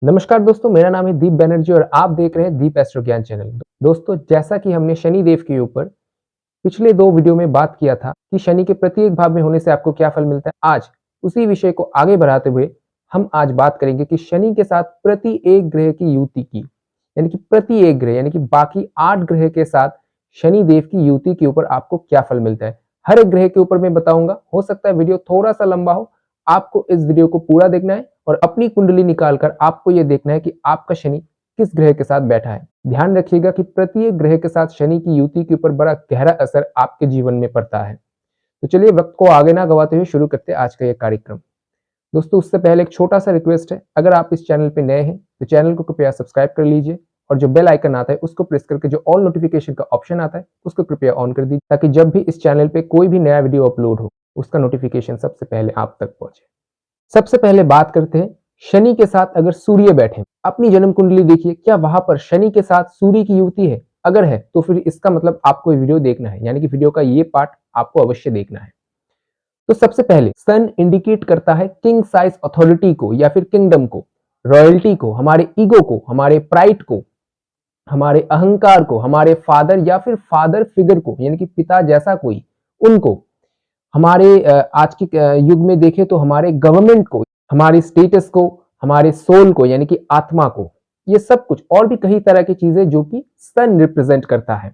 नमस्कार दोस्तों, मेरा नाम है दीप बैनर्जी और आप देख रहे हैं दीप एस्ट्रो ज्ञान चैनल। दोस्तों, जैसा कि हमने शनि देव के ऊपर पिछले 2 वीडियो में बात किया था कि शनि के प्रत्येक भाव में होने से आपको क्या फल मिलता है। आज उसी विषय को आगे बढ़ाते हुए हम आज बात करेंगे कि शनि के साथ प्रति एक ग्रह की युति की, यानी कि प्रति एक ग्रह यानी कि बाकी 8 ग्रह के साथ शनि देव की युति के ऊपर आपको क्या फल मिलता है। हर एक ग्रह के ऊपर मैं बताऊंगा। हो सकता है वीडियो थोड़ा सा लंबा हो, आपको इस वीडियो को पूरा देखना है और अपनी कुंडली निकालकर आपको यह देखना है कि आपका शनि किस ग्रह के साथ बैठा है। ध्यान रखिएगा कि प्रत्येक ग्रह के साथ शनि की युति के ऊपर बड़ा गहरा असर आपके जीवन में पड़ता है। तो चलिए वक्त को आगे ना गवाते हुए शुरू करते हैं आज का यह कार्यक्रम। दोस्तों, उससे पहले एक छोटा सा रिक्वेस्ट है, अगर आप इस चैनल पे नए हैं तो चैनल को कृपया सब्सक्राइब कर लीजिए और जो बेल आइकन आता है उसको प्रेस करके जो ऑल नोटिफिकेशन का ऑप्शन आता है उसको कृपया ऑन कर दीजिए, ताकि जब भी इस चैनल पे कोई भी नया वीडियो अपलोड हो उसका नोटिफिकेशन सबसे पहले आप तक पहुंचे। सबसे पहले बात करते हैं शनि के साथ अगर सूर्य बैठे, अपनी जन्म कुंडली देखिए, क्या वहां पर शनि के साथ सूर्य की युति है? अगर है तो फिर इसका मतलब आपको ये वीडियो देखना है, यानी कि वीडियो का ये पार्ट आपको अवश्य देखना है। तो सबसे पहले सन इंडिकेट करता है किंग साइज अथॉरिटी को या फिर किंगडम को, रॉयल्टी को, हमारे ईगो को, हमारे प्राइड को, हमारे अहंकार को, हमारे फादर या फिर फादर फिगर को, यानी कि पिता जैसा कोई, उनको, हमारे आज के युग में देखें तो हमारे गवर्नमेंट को, हमारे स्टेटस को, हमारे सोल को यानी कि आत्मा को, ये सब कुछ और भी कई तरह की चीजें जो कि सन रिप्रेजेंट करता है।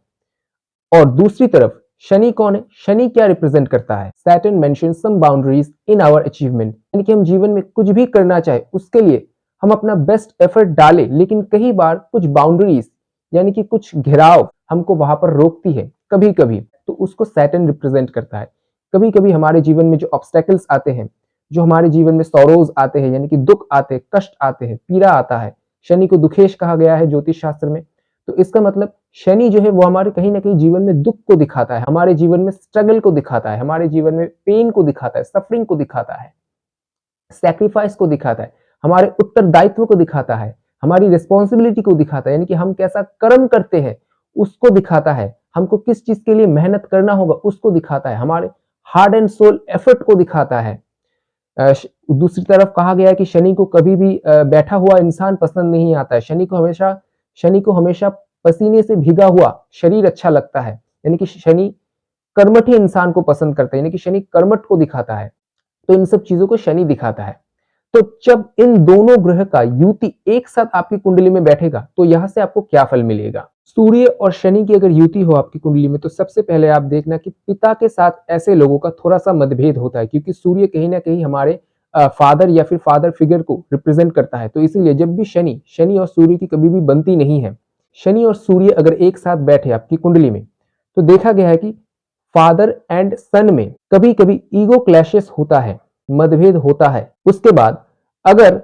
और दूसरी तरफ शनि कौन है? शनि क्या रिप्रेजेंट करता है? Saturn mention some boundaries in our achievement, यानी कि हम जीवन में कुछ भी करना चाहे उसके लिए हम अपना बेस्ट एफर्ट डालें, लेकिन कई बार कुछ बाउंड्रीज यानी कि कुछ घेराव हमको वहां पर रोकती है कभी कभी, तो उसको सैटर्न रिप्रेजेंट करता है। कभी कभी हमारे जीवन में जो ऑब्स्टेकल्स आते हैं, जो हमारे जीवन में सौरोज आते हैं यानी कि दुख आते हैं, कष्ट आते हैं, पीड़ा आता है, शनि को दुखेश कहा गया है ज्योतिष शास्त्र में। तो इसका मतलब शनि जो है वो हमारे कहीं ना कहीं जीवन में दुख को दिखाता है, हमारे जीवन में स्ट्रगल को दिखाता है, हमारे जीवन में पेन को दिखाता है, सफरिंग को दिखाता है, सैक्रिफाइस को दिखाता है, हमारे उत्तरदायित्व को दिखाता है, हमारी रिस्पॉन्सिबिलिटी को दिखाता है, यानी कि हम कैसा कर्म करते हैं उसको दिखाता है, हमको किस चीज के लिए मेहनत करना होगा उसको दिखाता है, हमारे हार्ड एंड सोल एफर्ट को दिखाता है। दूसरी तरफ कहा गया है कि शनि को कभी भी बैठा हुआ इंसान पसंद नहीं आता है। शनि को हमेशा पसीने से भीगा हुआ शरीर अच्छा लगता है, यानी कि शनि कर्मठ इंसान को पसंद करता है, यानी कि शनि कर्मठ को दिखाता है। तो इन सब चीजों को शनि दिखाता है। तो जब इन दोनों ग्रह का युति एक साथ आपकी कुंडली में बैठेगा तो यहां से आपको क्या फल मिलेगा? सूर्य और शनि की अगर युति हो आपकी कुंडली में तो सबसे पहले आप देखना कि पिता के साथ ऐसे लोगों का थोड़ा सा मतभेद होता है, क्योंकि सूर्य कहीं ना कहीं हमारे फादर या फिर फादर फिगर को रिप्रेजेंट करता है। तो इसीलिए जब भी शनि और सूर्य की कभी भी बनती नहीं है। शनि और सूर्य अगर एक साथ बैठे आपकी कुंडली में तो देखा गया है कि फादर एंड सन में कभी कभी ईगो क्लैशेस होता है, मतभेद होता है। उसके बाद अगर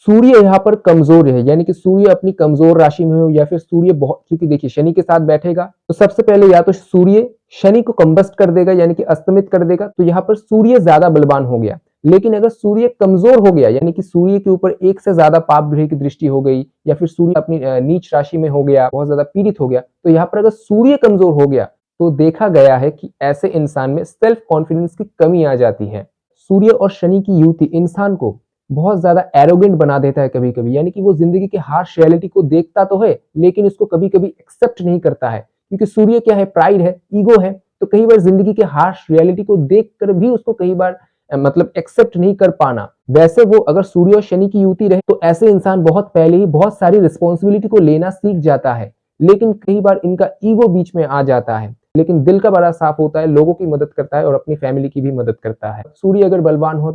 सूर्य यहाँ पर कमजोर है, यानी कि सूर्य अपनी कमजोर राशि में हो या फिर सूर्य बहुत, क्योंकि देखिए शनि के साथ बैठेगा तो सबसे पहले या तो सूर्य शनि को कंबस्ट कर देगा यानी कि अस्तमित कर देगा, तो यहाँ पर सूर्य ज्यादा बलवान हो गया। लेकिन अगर सूर्य कमजोर हो गया यानी कि सूर्य के ऊपर एक से ज्यादा पाप ग्रह की दृष्टि हो गई या फिर सूर्य अपनी नीच राशि में हो गया, बहुत ज्यादा पीड़ित हो गया, तो यहाँ पर अगर सूर्य कमजोर हो गया तो देखा गया है कि ऐसे इंसान में सेल्फ कॉन्फिडेंस की कमी आ जाती है। सूर्य और शनि की युति इंसान को बहुत ज्यादा एरोगेंट बना देता है कभी कभी, यानी कि वो जिंदगी के हार्श रियलिटी को देखता तो है लेकिन इसको कभी कभी एक्सेप्ट नहीं करता है, क्योंकि सूर्य क्या है? प्राइड है, ईगो है। तो कई बार जिंदगी के हार्श रियलिटी को देखकर भी उसको कई बार मतलब एक्सेप्ट नहीं कर पाना। वैसे वो अगर सूर्य और शनि की युति रहे तो ऐसे इंसान बहुत पहले ही बहुत सारी रिस्पॉन्सिबिलिटी को लेना सीख जाता है, लेकिन कई बार इनका ईगो बीच में आ जाता है। लेकिन दिल का बड़ा साफ होता है, लोगों की मदद करता है और अपनी फैमिली की भी मदद करता है। सूर्य अगर बलवान हो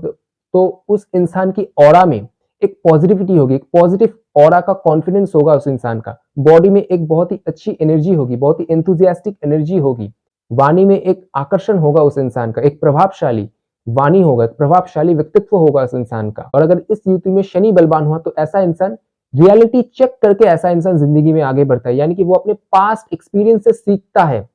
तो उस इंसान की ऑरा में एक पॉजिटिविटी होगी, एक पॉजिटिव ऑरा का कॉन्फिडेंस होगा उस इंसान का, बॉडी में एक बहुत ही अच्छी एनर्जी होगी, बहुत ही एंथुजियास्टिक एनर्जी होगी, वाणी में एक आकर्षण होगा उस इंसान का, एक प्रभावशाली वाणी होगा, प्रभावशाली व्यक्तित्व होगा उस इंसान का। और अगर इस युति में शनि बलवान हुआ तो ऐसा इंसान रियलिटी चेक करके ऐसा इंसान जिंदगी में आगे बढ़ता है, यानी कि वो अपने पास्ट एक्सपीरियंस से सीखता है।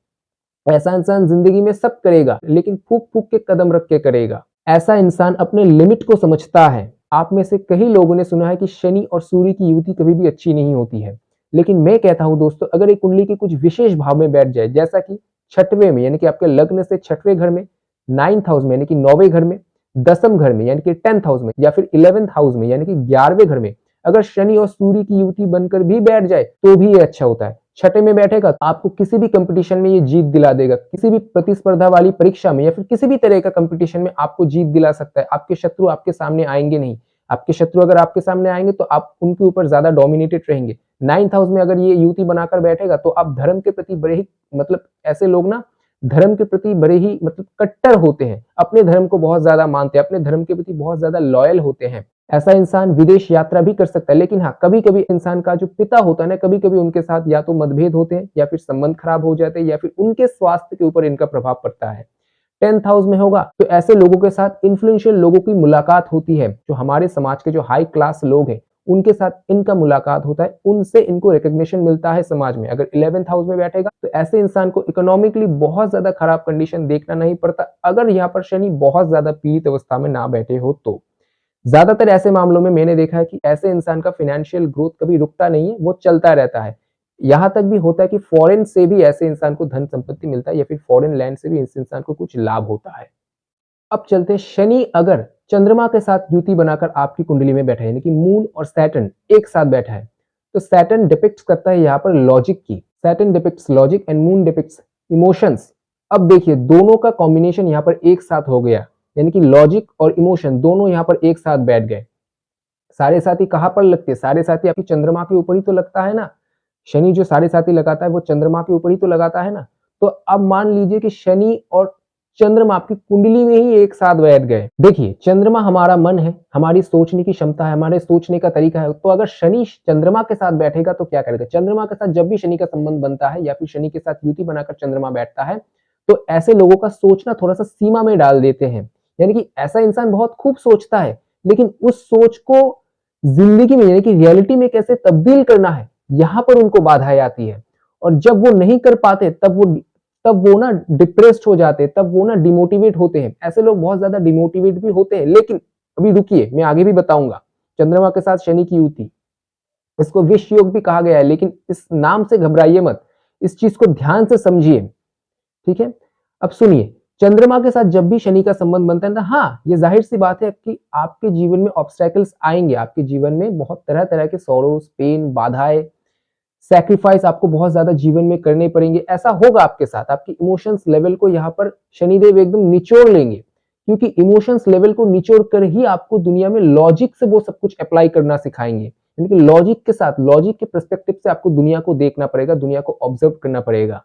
ऐसा इंसान जिंदगी में सब करेगा लेकिन फूक फूक के कदम रख के करेगा। ऐसा इंसान अपने लिमिट को समझता है। आप में से कई लोगों ने सुना है कि शनि और सूर्य की युति कभी भी अच्छी नहीं होती है, लेकिन मैं कहता हूं दोस्तों, अगर एक कुंडली के कुछ विशेष भाव में बैठ जाए, जैसा कि छठवें में यानी कि आपके लग्न से छठवें घर में, 9th हाउस में यानी कि 9वें घर में, 10th घर में यानी कि 10th हाउस में, या फिर 11th हाउस में यानी कि 11वें घर में अगर शनि और सूर्य की युति बनकर भी बैठ जाए तो भी ये अच्छा होता है। छठे में बैठेगा तो आपको किसी भी कंपटीशन में ये जीत दिला देगा, किसी भी प्रतिस्पर्धा वाली परीक्षा में या फिर किसी भी तरह का कंपटीशन में आपको जीत दिला सकता है। आपके शत्रु आपके सामने आएंगे नहीं, आपके शत्रु अगर आपके सामने आएंगे तो आप उनके ऊपर ज्यादा डोमिनेटेड रहेंगे। 9th हाउस में अगर ये युति बनाकर बैठेगा तो आप धर्म के प्रति बड़े ही मतलब ऐसे लोग ना धर्म के प्रति बड़े ही मतलब कट्टर होते हैं, अपने धर्म को बहुत ज्यादा मानते हैं, अपने धर्म के प्रति बहुत ज्यादा लॉयल होते हैं। ऐसा इंसान विदेश यात्रा भी कर सकता है, लेकिन हाँ कभी कभी इंसान का जो पिता होता है ना, कभी कभी उनके साथ या तो मतभेद होते हैं या फिर संबंध खराब हो जाते हैं या फिर उनके स्वास्थ्य के ऊपर इनका प्रभाव पड़ता है। 10th हाउस में होगा तो ऐसे लोगों के साथ इन्फ्लुएंशियल लोगों की मुलाकात होती है, जो हमारे समाज के जो हाई क्लास लोग हैं उनके साथ इनका मुलाकात होता है, उनसे इनको रिकॉग्निशन मिलता है समाज में। अगर 11th हाउस में बैठेगा तो ऐसे इंसान को इकोनॉमिकली बहुत ज्यादा खराब कंडीशन देखना नहीं पड़ता, अगर यहाँ पर शनि बहुत ज्यादा पीड़ित अवस्था में ना बैठे हो तो। ज्यादातर ऐसे मामलों में मैंने देखा है कि ऐसे इंसान का फाइनेंशियल ग्रोथ कभी रुकता नहीं है, वो चलता रहता है। यहां तक भी होता है कि फॉरेन से भी ऐसे इंसान को धन संपत्ति मिलता है या फिर फॉरेन लैंड से भी इस इंसान को कुछ लाभ होता है। अब चलते हैं, शनि अगर चंद्रमा के साथ युति बनाकर आपकी कुंडली में बैठा है, यानी कि मून और सैटर्न एक साथ बैठा है, तो सैटर्न डिपिक्ट करता है यहाँ पर लॉजिक की, Saturn depicts logic and moon depicts emotions. अब देखिए दोनों का कॉम्बिनेशन यहाँ पर एक साथ हो गया, यानी कि लॉजिक और इमोशन दोनों यहाँ पर एक साथ बैठ गए। सारे साथी कहां पर लगते हैं? सारे साथी आपकी चंद्रमा के ऊपर ही तो लगता है ना। शनि जो सारे साथी लगाता है वो चंद्रमा के ऊपर ही तो लगाता है ना। तो अब मान लीजिए कि शनि और चंद्रमा आपकी कुंडली में ही एक साथ बैठ गए। देखिए चंद्रमा हमारा मन है, हमारी सोचने की क्षमता है, हमारे सोचने का तरीका है। तो अगर शनि चंद्रमा के साथ बैठेगा तो क्या करेगा? चंद्रमा के साथ जब भी शनि का संबंध बनता है या फिर शनि के साथ युति बनाकर चंद्रमा बैठता है तो ऐसे लोगों का सोचना थोड़ा सा सीमा में डाल देते हैं। यानी कि ऐसा इंसान बहुत खूब सोचता है, लेकिन उस सोच को जिंदगी में यानी कि रियलिटी में कैसे तब्दील करना है, यहां पर उनको बाधाएं आती है। और जब वो नहीं कर पाते तब वो ना डिप्रेस्ड हो जाते हैं, तब वो ना डिमोटिवेट होते हैं। ऐसे लोग बहुत ज्यादा डिमोटिवेट भी होते हैं। लेकिन अभी रुकिए, मैं आगे भी बताऊंगा। चंद्रमा के साथ शनि की युति, इसको विष योग भी कहा गया है, लेकिन इस नाम से घबराइए मत, इस चीज को ध्यान से समझिए, ठीक है। अब सुनिए, चंद्रमा के साथ जब भी शनि का संबंध बनता है ना, हाँ ये जाहिर सी बात है कि आपके जीवन में ऑब्स्टेकल्स आएंगे, आपके जीवन में बहुत तरह तरह के सॉरोस, पेन, बाधाएं, सैक्रिफाइस आपको बहुत ज्यादा जीवन में करने पड़ेंगे। ऐसा होगा आपके साथ, आपकी इमोशंस लेवल को यहाँ पर शनिदेव एकदम निचोड़ लेंगे, क्योंकि इमोशंस लेवल को निचोड़ कर ही आपको दुनिया में लॉजिक से वो सब कुछ अप्लाई करना सिखाएंगे। यानी कि लॉजिक के साथ, लॉजिक के पर्सपेक्टिव से आपको दुनिया को देखना पड़ेगा, दुनिया को ऑब्जर्व करना पड़ेगा।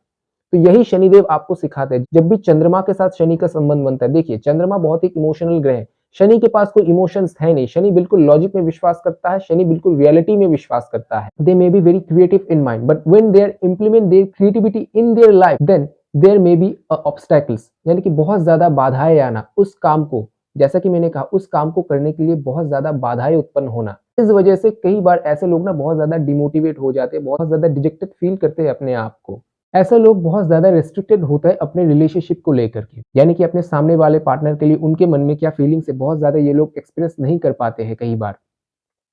तो यही शनिदेव आपको सिखाते हैं जब भी चंद्रमा के साथ शनि का संबंध बनता है। देखिए चंद्रमा बहुत ही इमोशनल ग्रह है, शनि के पास कोई इमोशंस है नहीं। शनि बिल्कुल लॉजिक में विश्वास करता है, शनि बिल्कुल रियलिटी में विश्वास करता है। They may be very creative in mind, but when they implement their creativity in their life, then there may be obstacles, यानी कि बहुत ज्यादा बाधाएं आना उस काम को, जैसा कि मैंने कहा, उस काम को करने के लिए बहुत ज्यादा बाधाएं उत्पन्न होना। इस वजह से कई बार ऐसे लोग ना बहुत ज्यादा डिमोटिवेट हो जाते हैं, बहुत ज्यादा डिजेक्टेड फील करते हैं अपने आप को। ऐसे लोग बहुत ज्यादा रेस्ट्रिक्टेड होता है अपने रिलेशनशिप को लेकर के, यानी कि अपने सामने वाले पार्टनर के लिए उनके मन में क्या फीलिंग्स है बहुत ज्यादा ये लोग एक्सप्रेस नहीं कर पाते हैं। कई बार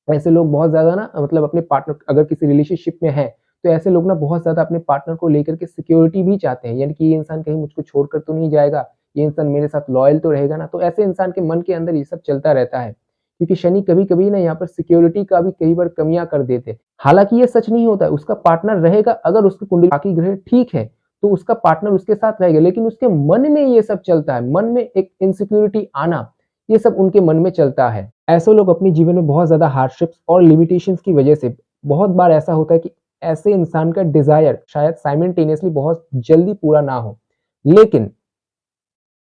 ऐसे लोग बहुत ज्यादा ना मतलब अपने पार्टनर, अगर किसी रिलेशनशिप में है तो ऐसे लोग ना बहुत ज्यादा अपने पार्टनर को लेकर के सिक्योरिटी भी चाहते हैं, यानी कि ये इंसान कहीं मुझको छोड़कर तो नहीं जाएगा, ये इंसान मेरे साथ लॉयल तो रहेगा ना। तो ऐसे इंसान के मन के अंदर ये सब चलता रहता है, क्योंकि शनि कभी कभी ना यहाँ पर सिक्योरिटी का भी कई बार कमियां कर देते। हालांकि ये सच नहीं होता है, उसका पार्टनर रहेगा, अगर उसकी कुंडली बाकी ग्रह ठीक है तो उसका पार्टनर उसके साथ रहेगा, लेकिन उसके मन में ये सब चलता है, मन में एक इनसिक्योरिटी आना, ये सब उनके मन में चलता है। ऐसे लोग अपने जीवन में बहुत ज्यादा हार्डशिप्स और लिमिटेशंस की वजह से, बहुत बार ऐसा होता है कि ऐसे इंसान का डिजायर शायद साइमल्टेनियसली बहुत जल्दी पूरा ना हो, लेकिन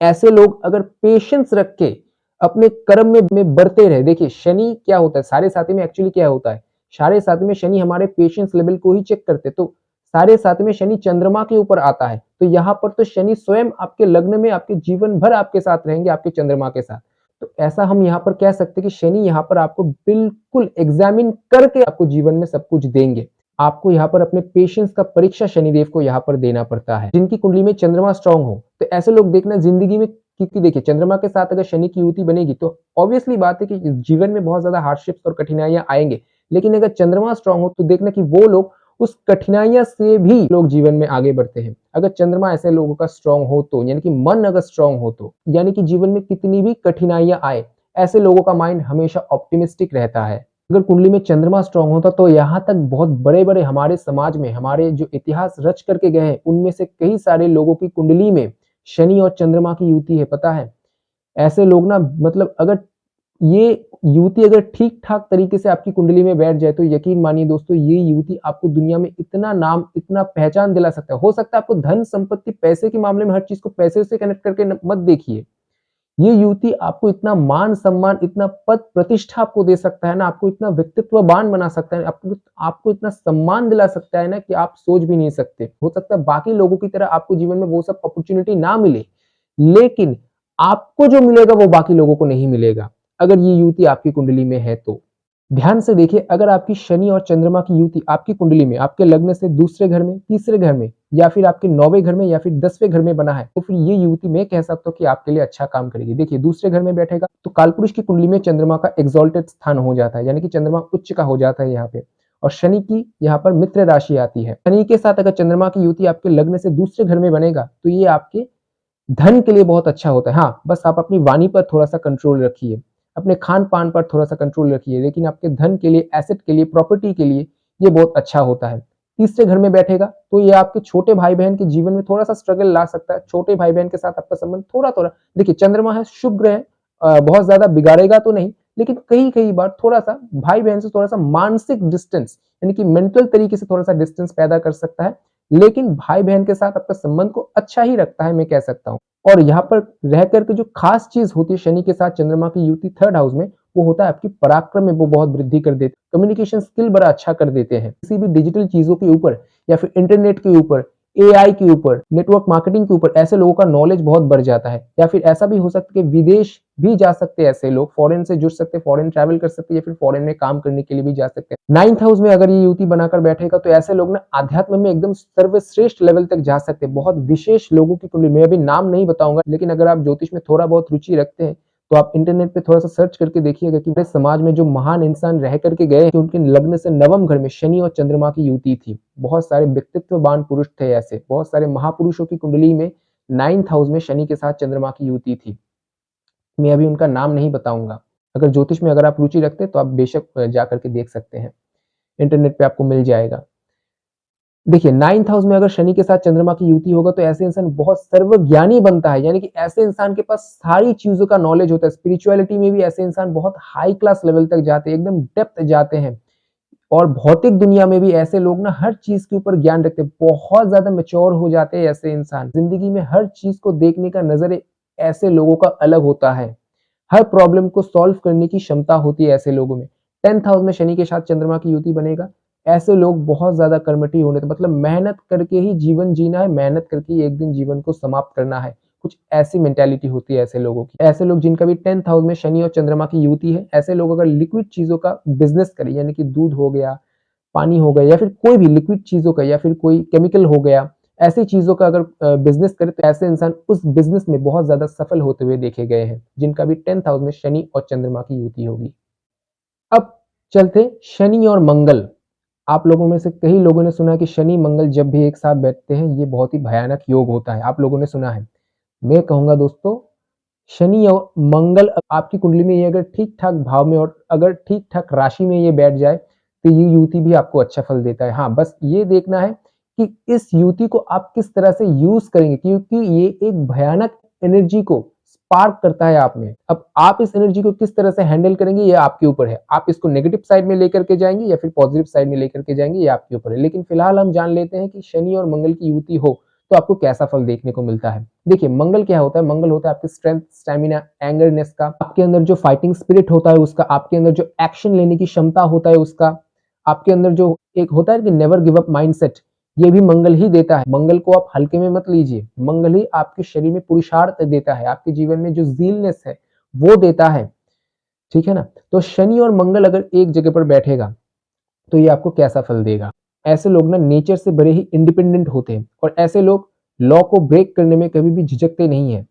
ऐसे लोग अगर पेशेंस रख के अपने कर्म में बढ़ते रहे। देखिए शनि क्या होता है, सारे साथी में एक्चुअली क्या होता है, सारे साथी में शनि हमारे पेशेंस लेवल को ही चेक करते, तो सारे साथी में शनि चंद्रमा के ऊपर आता है, तो यहाँ पर तो शनि स्वयं आपके लग्न में आपके जीवन भर आपके साथ रहेंगे, आपके चंद्रमा के साथ। तो ऐसा हम यहाँ पर कह सकते हैं कि शनि यहाँ पर आपको बिल्कुल एग्जामिन करके आपको जीवन में सब कुछ देंगे। आपको यहाँ पर अपने पेशेंस का परीक्षा शनिदेव को यहाँ पर देना पड़ता है। जिनकी कुंडली में चंद्रमा स्ट्रांग हो तो ऐसे लोग देखना जिंदगी में, क्योंकि देखिए चंद्रमा के साथ अगर शनि की युति बनेगी तो ऑब्वियसली बात है कि जीवन में बहुत ज्यादा हार्डशिप्स और कठिनाइयां आएंगे, लेकिन अगर चंद्रमा स्ट्रांग हो तो देखना कि वो लोग उस कठिनाइयां से भी लोग जीवन में आगे बढ़ते हैं। अगर चंद्रमा ऐसे लोगों का स्ट्रांग हो तो, यानी कि मन अगर स्ट्रांग हो तो, यानी कि जीवन में कितनी भी कठिनाइयां आए, ऐसे लोगों का माइंड हमेशा ऑप्टिमिस्टिक रहता है। अगर कुंडली में चंद्रमा स्ट्रांग होता तो यहाँ तक बहुत बड़े-बड़े हमारे समाज में हमारे जो इतिहास रच करके गए हैं, उनमें से कई सारे लोगों की कुंडली में शनि और चंद्रमा की युति है, पता है? ऐसे लोग ना मतलब अगर ये युति अगर ठीक-ठाक तरीके से आपकी कुंडली में बैठ जाए तो यकीन मानिए दोस्तों ये युति आपको दुनिया में इतना नाम, इतना पहचान दिला सकता है। हो सकता है आपको धन, संपत्ति, पैसे के मामले में हर चीज़ को पैसे से कनेक्ट करके मत देखिए। ये युति आपको इतना मान-सम्मान, इतना पद-प्रतिष्ठा आपको दे सकता है ना, आपको इतना व्यक्तित्ववान बना सकता है, आपको आपको इतना सम्मान दिला सकता है ना कि आप सोच भी नहीं सकते। हो सकता है बाकी लोगों की तरह आपको जीवन में वो सब अपॉर्च्युनिटी ना मिले, लेकिन आपको जो मिलेगा वो बाकी लोगों को नहीं मिलेगा, अगर ये युति आपकी कुंडली में है तो। ध्यान से देखिए अगर आपकी शनि और चंद्रमा की युति आपकी कुंडली में आपके लग्न से दूसरे घर में, तीसरे घर में या फिर आपके 9वें घर में या फिर 10वें घर में बना है, तो फिर ये युति मैं कह सकता हूँ कि आपके लिए अच्छा काम करेगी। देखिए दूसरे घर में बैठेगा तो कालपुरुष की कुंडली में चंद्रमा का एक्सॉल्टेड स्थान हो जाता है, यानी कि चंद्रमा उच्च का हो जाता है यहाँ पे, और शनि की यहाँ पर मित्र राशि आती है। शनि के साथ अगर चंद्रमा की युति आपके लग्न से दूसरे घर में बनेगा तो ये आपके धन के लिए बहुत अच्छा होता है। हाँ, बस आप अपनी वाणी पर थोड़ा-सा कंट्रोल रखिए, अपने खान-पान पर थोड़ा-सा कंट्रोल रखिए, लेकिन आपके धन के लिए, एसेट के लिए, प्रॉपर्टी के लिए ये बहुत अच्छा होता है। तीसरे घर में बैठेगा तो ये आपके छोटे भाई-बहन के जीवन में थोड़ा-सा स्ट्रगल ला सकता है। छोटे भाई-बहन के साथ आपका संबंध थोड़ा-थोड़ा देखिए चंद्रमा है, शुभ ग्रह है, बहुत ज़्यादा बिगाड़ेगा तो नहीं, लेकिन कई-कई बार थोड़ा-सा भाई-बहन से थोड़ा-सा मानसिक डिस्टेंस यानी कि मेंटल तरीके से थोड़ा-सा डिस्टेंस पैदा कर सकता है, लेकिन भाई-बहन के साथ आपका संबंध को अच्छा ही रखता है, मैं कह सकता हूँ। और यहाँ पर रह करके जो खास चीज़ होती है शनि के साथ चंद्रमा की युति 3rd हाउस में, वो होता है आपकी पराक्रम में वो बहुत वृद्धि कर देते हैं, कम्युनिकेशन स्किल बड़ा अच्छा कर देते हैं। किसी भी डिजिटल चीज़ों के ऊपर या फिर इंटरनेट के ऊपर, एआई के ऊपर, नेटवर्क मार्केटिंग के ऊपर ऐसे लोगों का नॉलेज बहुत बढ़ जाता है। या फिर ऐसा भी हो सकता है कि विदेश भी जा सकते हैं ऐसे लोग, फॉरेन से जुड़ सकते हैं, फॉरेन ट्रैवल कर सकते हैं या फिर फॉरेन में काम करने के लिए भी जा सकते हैं। 9th हाउस में अगर ये युति बनाकर बैठेगा तो ऐसे लोग ना आध्यात्म में एकदम सर्वश्रेष्ठ लेवल तक जा सकते हैं। बहुत विशेष लोगों की कुंडली, मैं अभी नाम नहीं बताऊंगा, लेकिन अगर आप ज्योतिष में थोड़ा बहुत रुचि रखते हैं तो आप इंटरनेट पे थोड़ा-सा सर्च करके देखिएगा कि पूरे समाज में जो महान इंसान रह करके गए कि उनके लग्न से 9वें घर में शनि और चंद्रमा की युति थी। बहुत सारे व्यक्तित्ववान पुरुष थे ऐसे, बहुत सारे महापुरुषों की कुंडली में 9th हाउस में शनि के साथ चंद्रमा की युति थी। मैं अभी उनका नाम नहीं बताऊंगा। अगर ज्योतिष में अगर आप रुचि रखते हैं तो आप बेशक जा करके देख सकते हैं। इंटरनेट पे आपको मिल जाएगा। देखिए 9th हाउस में अगर शनि के साथ चंद्रमा की युति होगा तो ऐसे इंसान बहुत सर्वज्ञानी बनता है, यानी कि ऐसे इंसान के पास सारी चीजों का नॉलेज होता है। स्पिरिचुअलिटी में भी ऐसे इंसान बहुत हाई क्लास लेवल तक जाते हैं, एकदम डेप्थ जाते हैं। और भौतिक दुनिया में भी ऐसे लोग ना हर चीज के ऊपर ज्ञान रखते हैं, बहुत ज्यादा मैच्योर हो जाते हैं ऐसे इंसान। जिंदगी में हर चीज को देखने का नजर ऐसे लोगों का अलग होता है। हर प्रॉब्लम को सॉल्व करने की क्षमता होती है ऐसे लोगों में। 10th हाउस में शनि के साथ चंद्रमा की युति बनेगा, ऐसे लोग बहुत ज्यादा कर्मठी होने, तो मतलब मेहनत करके ही जीवन जीना है, मेहनत करके ही एक दिन जीवन को समाप्त करना है, कुछ ऐसी मेंटालिटी होती है ऐसे लोगों की। ऐसे लोग जिनका भी 10th हाउस में शनि और चंद्रमा की युति है, ऐसे लोग अगर लिक्विड चीजों का बिजनेस करें, यानी कि दूध हो गया, पानी हो गया या फिर कोई भी लिक्विड चीजों का या फिर कोई केमिकल हो गया, ऐसी चीजों का अगर बिजनेस करे तो ऐसे इंसान उस बिजनेस में बहुत ज्यादा सफल होते हुए देखे गए हैं, जिनका भी 10th हाउस में शनि और चंद्रमा की युति होगी। अब चलते शनि और मंगल। आप लोगों में से कई लोगों ने सुना कि शनि मंगल जब भी एक साथ बैठते हैं ये बहुत ही भयानक योग होता है, आप लोगों ने सुना है। मैं कहूंगा दोस्तों शनि और मंगल आपकी कुंडली में ये अगर ठीक ठाक भाव में और अगर ठीक ठाक राशि में ये बैठ जाए तो ये युति भी आपको अच्छा फल देता है। हाँ, बस ये देखना है कि इस युति को आप किस तरह से यूज करेंगे, क्योंकि ये एक भयानक एनर्जी को स्पार्क करता है आप में। अब आप इस एनर्जी को किस तरह से हैंडल करेंगे ये आपके ऊपर है। आप इसको नेगेटिव साइड में लेकर के जाएंगे या फिर पॉजिटिव साइड में लेकर के जाएंगे, ये आपके ऊपर है। लेकिन फिलहाल हम जान लेते हैं कि शनि और मंगल की युति हो तो आपको कैसा फल देखने को मिलता है। देखिए मंगल क्या होता है, मंगल होता है आपके स्ट्रेंथ, स्टैमिना, एंगरनेस का, आपके अंदर जो फाइटिंग स्पिरिट होता है उसका, आपके अंदर जो एक्शन लेने की क्षमता होता है उसका, आपके अंदर जो एक होता है कि नेवर गिव अप माइंडसेट, ये भी मंगल ही देता है। मंगल को आप हल्के में मत लीजिए, मंगल ही आपके शरीर में पुरुषार्थ देता है, आपके जीवन में जो ज़ीलनेस है वो देता है, ठीक है ना। तो शनि और मंगल अगर एक जगह पर बैठेगा तो ये आपको कैसा फल देगा। ऐसे लोग ना नेचर से बड़े ही इंडिपेंडेंट होते हैं और ऐसे लोग लॉ को ब्रेक करने में कभी भी झिझकते नहीं है।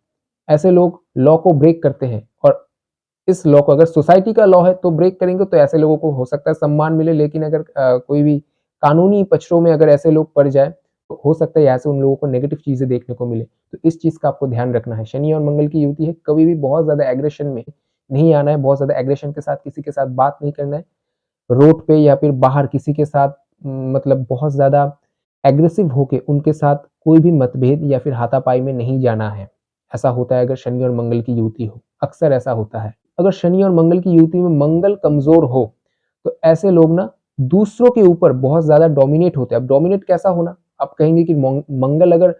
ऐसे लोग लॉ को ब्रेक करते हैं और इस लॉ को, अगर सोसाइटी का लॉ है तो ब्रेक करेंगे तो ऐसे लोगों को हो सकता है सम्मान मिले, लेकिन अगर कोई भी कानूनी पक्षों में अगर ऐसे लोग पड़ जाए तो हो सकता है यहाँ से उन लोगों को नेगेटिव चीजें देखने को मिले। तो इस चीज का आपको ध्यान रखना है। शनि और मंगल की युति है, कभी भी बहुत ज्यादा एग्रेशन में नहीं आना है, बहुत ज्यादा एग्रेशन के साथ किसी के साथ बात नहीं करना है। रोड पे या फिर बाहर किसी के साथ मतलब बहुत ज़्यादा एग्रेसिव होके उनके साथ कोई भी मतभेद या फिर हाथापाई में नहीं जाना है। ऐसा होता है अगर शनि और मंगल की युति हो, अक्सर ऐसा होता है। अगर शनि और मंगल की युति में मंगल कमज़ोर हो, तो ऐसे लोग ना दूसरों के ऊपर बहुत ज़्यादा डोमिनेट होते हैं। अब डोमिनेट कैसा होना? आप कहेंगे कि मंगल अगर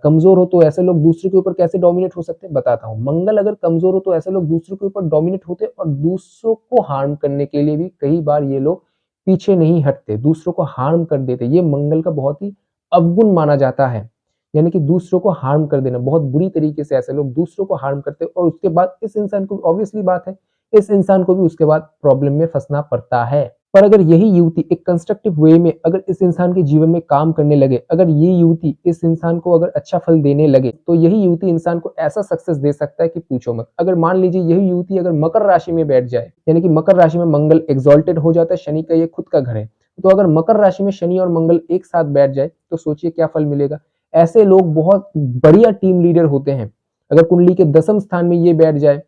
कमज़ोर हो तो ऐसे लोग दूसरे के ऊपर कैसे डोमिनेट हो सकते हैं? बताता हूँ। मंगल अगर कमज़ोर हो तो ऐसे लोग दूसरों के ऊपर डोमिनेट होते हैं और दूसरों को हार्म करने के लिए भी कई बार ये लोग पीछे नहीं हटते, दूसरों को हार्म कर देते। ये मंगल का बहुत ही अवगुण माना जाता है। यानी कि दूसरों को हार्म कर देना, बहुत बुरी तरीके से ऐसे लोग दूसरों को हार्म करते हैं और उसके बाद इस इंसान को ऑब्वियसली बात है, इस इंसान को भी उसके बाद प्रॉब्लम में फँसना पड़ता है। पर अगर यही युवती एक कंस्ट्रक्टिव वे में अगर इस इंसान के जीवन में काम करने लगे, अगर ये युवती इस इंसान को अगर अच्छा फल देने लगे, तो यही युवती इंसान को ऐसा सक्सेस दे सकता है कि पूछो मत। अगर मान लीजिए यही युवती अगर मकर राशि में बैठ जाए, यानी कि मकर राशि में मंगल एक्सॉल्टेड हो जाता है, शनि का ये खुद का घर है, तो अगर मकर राशि में शनि और मंगल एक साथ बैठ जाए, तो सोचिए क्या फल मिलेगा। ऐसे लोग बहुत बढ़िया टीम लीडर होते हैं। अगर कुंडली के 10वें स्थान में ये बैठ जाए,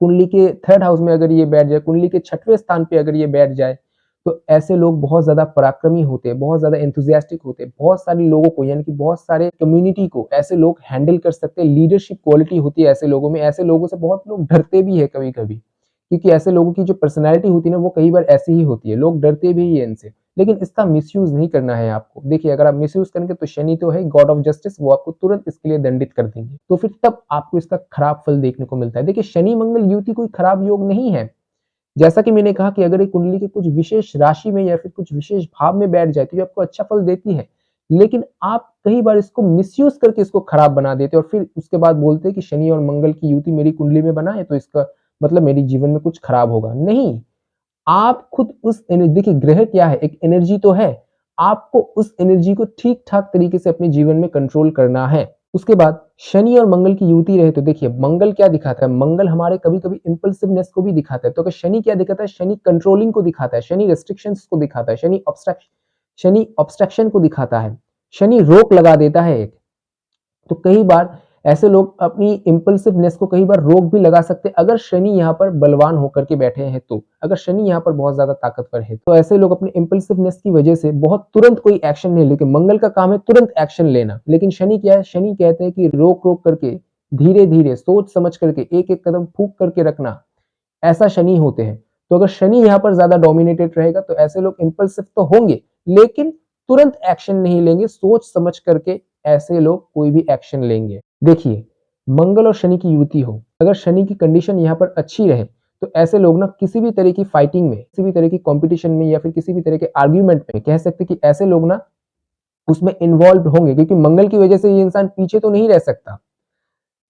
कुंडली के 3rd हाउस में अगर ये बैठ जाए, कुंडली के 6वें स्थान पे अगर ये बैठ जाए, तो ऐसे लोग बहुत ज़्यादा पराक्रमी होते हैं, बहुत ज़्यादा एंथुसियास्टिक होते हैं, बहुत सारे लोगों को यानी कि बहुत सारे कम्युनिटी को ऐसे लोग हैंडल कर सकते हैं, लीडरशिप क्वालिटी होती है ऐसे लोगों में, ऐसे लोगों से बहुत लोग डरते भी हैं कभी-कभी, क्योंकि ऐसे लोगों की जो पर्सनैलिटी होती है ना, वो कई बार ऐसी ही होती है, लोग डरते भी हैं इनसे। लेकिन इसका मिसयूज़ नहीं करना है आपको। देखिए अगर आप मिसयूज़ करेंगे तो शनि तो है गॉड ऑफ जस्टिस, वो आपको तुरंत इसके लिए दंडित कर देंगे। तो फिर तब आपको इसका खराब फल देखने को मिलता है। देखिए शनि-मंगल युति कोई खराब योग नहीं है। जैसा कि मैंने कहा कि अगर एक कुंडली के कुछ विशेष राशि में या फिर कुछ विशेष भाव में बैठ जाए तो ये आपको अच्छा फल देती है। लेकिन आप कई बार इसको मिसयूज़ करके इसको खराब बना देते हो और फिर उसके बाद बोलते हैं कि शनि और मंगल की युति मेरी कुंडली में बना है तो इसका मतलब मेरे जीवन में कुछ खराब होगा। नहीं, आप खुद उस देखिए ग्रह क्या है? एक एनर्जी तो है। आपको उस एनर्जी को ठीक-ठाक तरीके से अपने जीवन में कंट्रोल करना है। उसके बाद शनि और मंगल की युति रहे तो देखिए मंगल क्या दिखाता है? मंगल हमारे कभी-कभी इम्पल्सिवनेस को भी दिखाता है। तो अगर शनि क्या दिखाता है? शनि कंट्रोलिंग को दिखाता है, शनि रिस्ट्रिक्शंस को दिखाता है, शनि ऑब्स्ट्रक्शन को दिखाता है, शनि रोक लगा देता है एक। तो कई बार ऐसे लोग अपनी इम्पल्सिवनेस को कई बार रोक भी लगा सकते हैं अगर शनि यहाँ पर बलवान होकर के बैठे हैं तो। अगर शनि यहाँ पर बहुत ज़्यादा ताकतवर है, तो ऐसे लोग अपनी इम्पल्सिवनेस की वजह से बहुत तुरंत कोई एक्शन नहीं लेते। मंगल का काम है तुरंत एक्शन लेना, लेकिन शनि क्या है? शनि कहते हैं कि रोक-रोक करके, धीरे-धीरे, सोच समझ करके, एक-एक कदम फूँक करके रखना, ऐसा शनि होते हैं। तो अगर शनि यहाँ पर ज़्यादा डोमिनेटेड रहेगा तो ऐसे लोग इम्पल्सिव तो होंगे, लेकिन तुरंत एक्शन नहीं लेंगे, सोच समझ करके ऐसे लोग कोई भी एक्शन लेंगे। देखिए, मंगल और शनि की युति हो, अगर शनि की कंडीशन यहाँ पर अच्छी रहे, तो ऐसे लोग ना किसी भी तरह की फाइटिंग में, किसी भी तरह की कॉम्पिटिशन में या फिर किसी भी तरह के आर्ग्यूमेंट में कह सकते हैं कि ऐसे लोग ना उसमें इन्वॉल्व्ड होंगे क्योंकि मंगल की वजह से ये इंसान पीछे तो नहीं रह सकता।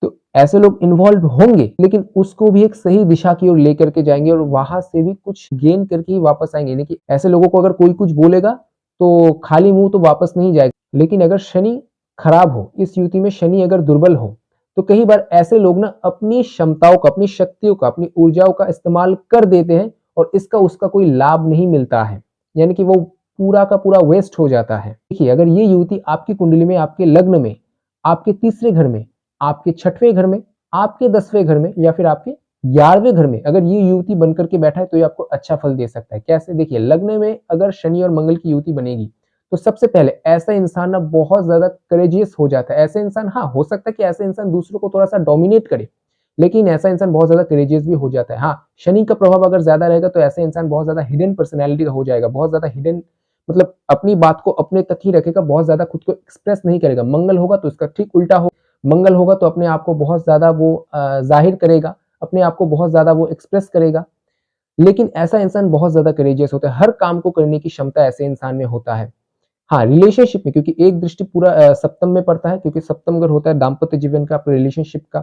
तो ऐसे लोग इन्वॉल्व होंगे, लेकिन उसको भी एक सही दिशा की ओर लेकर के जाएँगे और वहाँ से भी कुछ गेन करके ही वापस आएँगे। यानी कि ऐसे लोगों को अगर कोई कुछ बोलेगा, तो खाली मुँह तो वापस नहीं जाएगा। लेकिन अगर शनि खराब हो, इस युति में शनि अगर दुर्बल हो, तो कई बार ऐसे लोग ना अपनी क्षमताओं का, अपनी शक्तियों का, अपनी ऊर्जाओं का इस्तेमाल कर देते हैं और इसका उसका कोई लाभ नहीं मिलता है। यानी कि वो पूरा का पूरा वेस्ट हो जाता है। देखिए, अगर ये युति आपकी कुंडली में, आपके लग्न में, आपके तीसरे घर में, आपके 6वें घर में, आपके 10वें घर में या फिर आपके 11वें घर में अगर ये युति बनकर के बैठा है तो ये आपको अच्छा फल दे सकता है। कैसे? देखिए लग्न में अगर शनि और मंगल की युति बनेगी तो सबसे पहले ऐसा इंसान ना बहुत ज़्यादा करेजियस हो जाता है। ऐसे इंसान हाँ, हो सकता है कि ऐसे इंसान दूसरों को थोड़ा-सा डोमिनेट करे, लेकिन ऐसा इंसान बहुत ज़्यादा करेजियस भी हो जाता है। हाँ, शनि का प्रभाव अगर ज़्यादा रहेगा तो ऐसा इंसान बहुत ज़्यादा हिडन पर्सनैलिटी का हो जाएगा, बहुत ज़्यादा हिडन मतलब अपनी बात को अपने तक ही रखेगा, बहुत ज़्यादा खुद को एक्सप्रेस नहीं करेगा। मंगल होगा तो इसका ठीक उल्टा हो, मंगल होगा तो अपने आप को बहुत ज़्यादा वो ज़ाहिर करेगा, अपने आप को बहुत ज़्यादा वो एक्सप्रेस करेगा। लेकिन ऐसा इंसान बहुत ज़्यादा करेजियस होता है, हर काम को करने की क्षमता ऐसे इंसान में होता है। हाँ, रिलेशनशिप में क्योंकि एक दृष्टि पूरा सप्तम में पड़ता है क्योंकि सप्तम घर होता है दाम्पत्य जीवन का, आपके रिलेशनशिप का,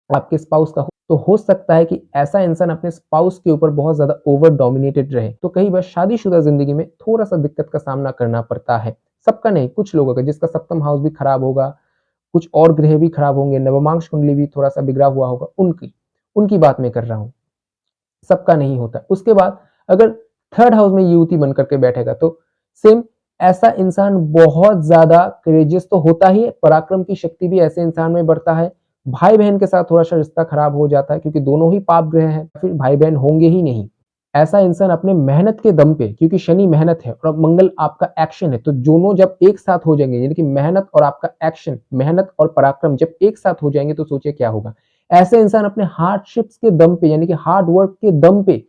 आपके स्पाउस का तो हो सकता है कि ऐसा इंसान अपने स्पाउस के ऊपर बहुत ज़्यादा ओवर डोमिनेटेड रहे। तो कई बार शादीशुदा ज़िंदगी में थोड़ा-सा दिक्कत का सामना करना पड़ता है। सबका नहीं, कुछ लोगों का जिसका सप्तम हाउस भी खराब होगा, कुछ और ग्रह भी खराब होंगे, नवमांश कुंडली भी थोड़ा-सा बिगड़ा हुआ होगा, उनकी बात मैं कर रहा हूँ। सबका नहीं होता। उसके बाद अगर 3rd हाउस में युति बन करके बैठेगा तो सेम ऐसा इंसान बहुत ज़्यादा करेजियस तो होता ही है, पराक्रम की शक्ति भी ऐसे इंसान में बढ़ता है। भाई-बहन के साथ थोड़ा-सा रिश्ता खराब हो जाता है क्योंकि दोनों ही पाप ग्रह हैं, फिर भाई-बहन होंगे ही नहीं। ऐसा इंसान अपने मेहनत के दम पे, क्योंकि शनि मेहनत है और मंगल आपका एक्शन है, तो दोनों जब एक साथ हो जाएंगे, यानी कि मेहनत और आपका एक्शन, मेहनत और पराक्रम जब एक साथ हो जाएंगे तो सोचिए क्या होगा। ऐसे इंसान अपने हार्डशिप्स के दम पे, यानी कि हार्ड वर्क के दम पे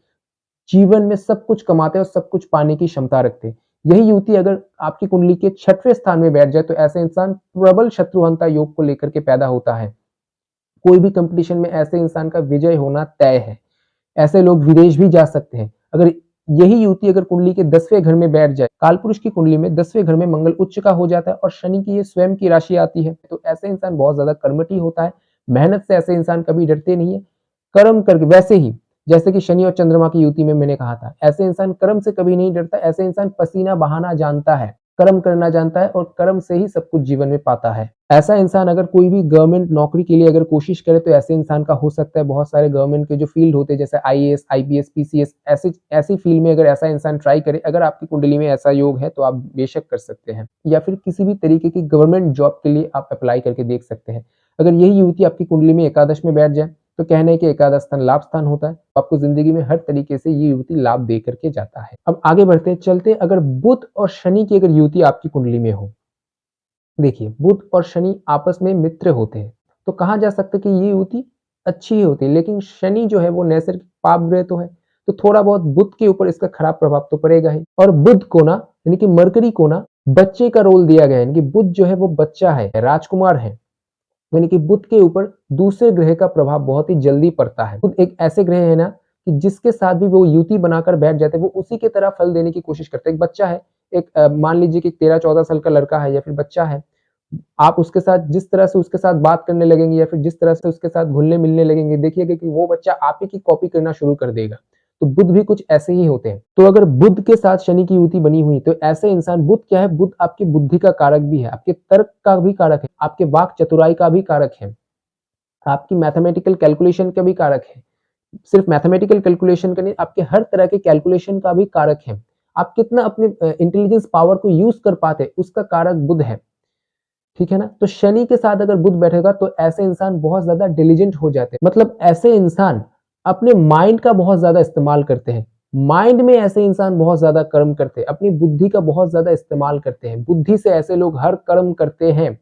जीवन में सब कुछ कमाते हैं और सब कुछ पाने की क्षमता रखते हैं। यही युवती अगर आपकी कुंडली के 6वें स्थान में बैठ जाए तो ऐसे इंसान प्रबल शत्रुहंता योग को लेकर के पैदा होता है। कोई भी कंपटीशन में ऐसे इंसान का विजय होना तय है। ऐसे लोग विदेश भी जा सकते हैं। अगर यही युवती अगर कुंडली के 10वें घर में बैठ जाए, कालपुरुष की कुंडली में 10वें घर में मंगल उच्च का हो जाता है और शनि की ये स्वयं की राशि आती है, तो ऐसे इंसान बहुत ज्यादा कर्मठी होता है। मेहनत से ऐसे इंसान कभी डरते नहीं है। कर्म करके, वैसे ही जैसे कि शनि और चंद्रमा की युति में मैंने कहा था, ऐसे इंसान कर्म से कभी नहीं डरता। ऐसे इंसान पसीना बहाना जानता है, कर्म करना जानता है और कर्म से ही सब कुछ जीवन में पाता है। ऐसा इंसान अगर कोई भी गवर्नमेंट नौकरी के लिए अगर कोशिश करे तो ऐसे इंसान का हो सकता है बहुत सारे गवर्नमेंट के जो फील्ड होते हैं जैसे आईएएस, आईपीएस, पीसीएस, ऐसी फील्ड में अगर ऐसा इंसान ट्राई करे, अगर आपकी कुंडली में ऐसा योग है तो आप बेशक कर सकते हैं, या फिर किसी भी तरीके की गवर्नमेंट जॉब के लिए आप अप्लाई करके देख सकते हैं। अगर यही युवती आपकी कुंडली में एकादश में बैठ जाए तो कहना है कि एकादश स्थान लाभ स्थान होता है, तो आपको जिंदगी में हर तरीके से ये युवती लाभ दे करके जाता है। अब आगे बढ़ते चलते, अगर बुध और शनि की अगर युवती आपकी कुंडली में हो, देखिए बुध और शनि आपस में मित्र होते हैं, तो कहा जा सकता है कि ये युवती अच्छी ही होती है, लेकिन शनि जो है वो नैसर्गिक पाप ग्रह तो है, तो थोड़ा बहुत बुध के ऊपर इसका खराब प्रभाव तो पड़ेगा ही। और बुध को ना, यानी कि मरकरी को ना बच्चे का रोल दिया गया है, यानी कि बुध जो है वो बच्चा है, राजकुमार है, यानी कि बुध के ऊपर दूसरे ग्रह का प्रभाव बहुत ही जल्दी पड़ता है। बुध एक ऐसे ग्रह है ना कि जिसके साथ भी वो युति बनाकर बैठ जाते हैं वो उसी के तरह फल देने की कोशिश करते हैं। एक बच्चा है, एक मान लीजिए कि 13-14 साल का लड़का है या फिर बच्चा है, आप उसके साथ जिस तरह से उसके साथ बात करने लगेंगे या फिर जिस तरह से उसके साथ घुलने मिलने लगेंगे, देखिएगा कि वो बच्चा आप ही की कॉपी करना शुरू कर देगा। तो बुध भी कुछ ऐसे ही होते हैं। तो अगर बुध के साथ शनि की युति बनी हुई तो ऐसे इंसान, बुध क्या है, बुध आपकी बुद्धि का कारक भी है, आपके तर्क का भी कारक है, आपके वाक चतुराई का भी कारक है, आपकी मैथमेटिकल कैलकुलेशन का भी कारक है। सिर्फ मैथमेटिकल कैलकुलेशन का नहीं, आपके हर तरह के कैलकुलेशन का भी कारक है। आप कितना अपने इंटेलिजेंस पावर को यूज कर पाते उसका कारक बुध है, ठीक है ना। तो शनि के साथ अगर बुध बैठेगा तो ऐसे इंसान बहुत ज्यादा डिलीजेंट हो जाते हैं, मतलब ऐसे इंसान अपने माइंड का बहुत ज्यादा इस्तेमाल करते हैं। माइंड में ऐसे इंसान बहुत ज्यादा कर्म करते हैं, अपनी बुद्धि का बहुत ज्यादा इस्तेमाल करते हैं। बुद्धि से ऐसे लोग हर कर्म करते हैं,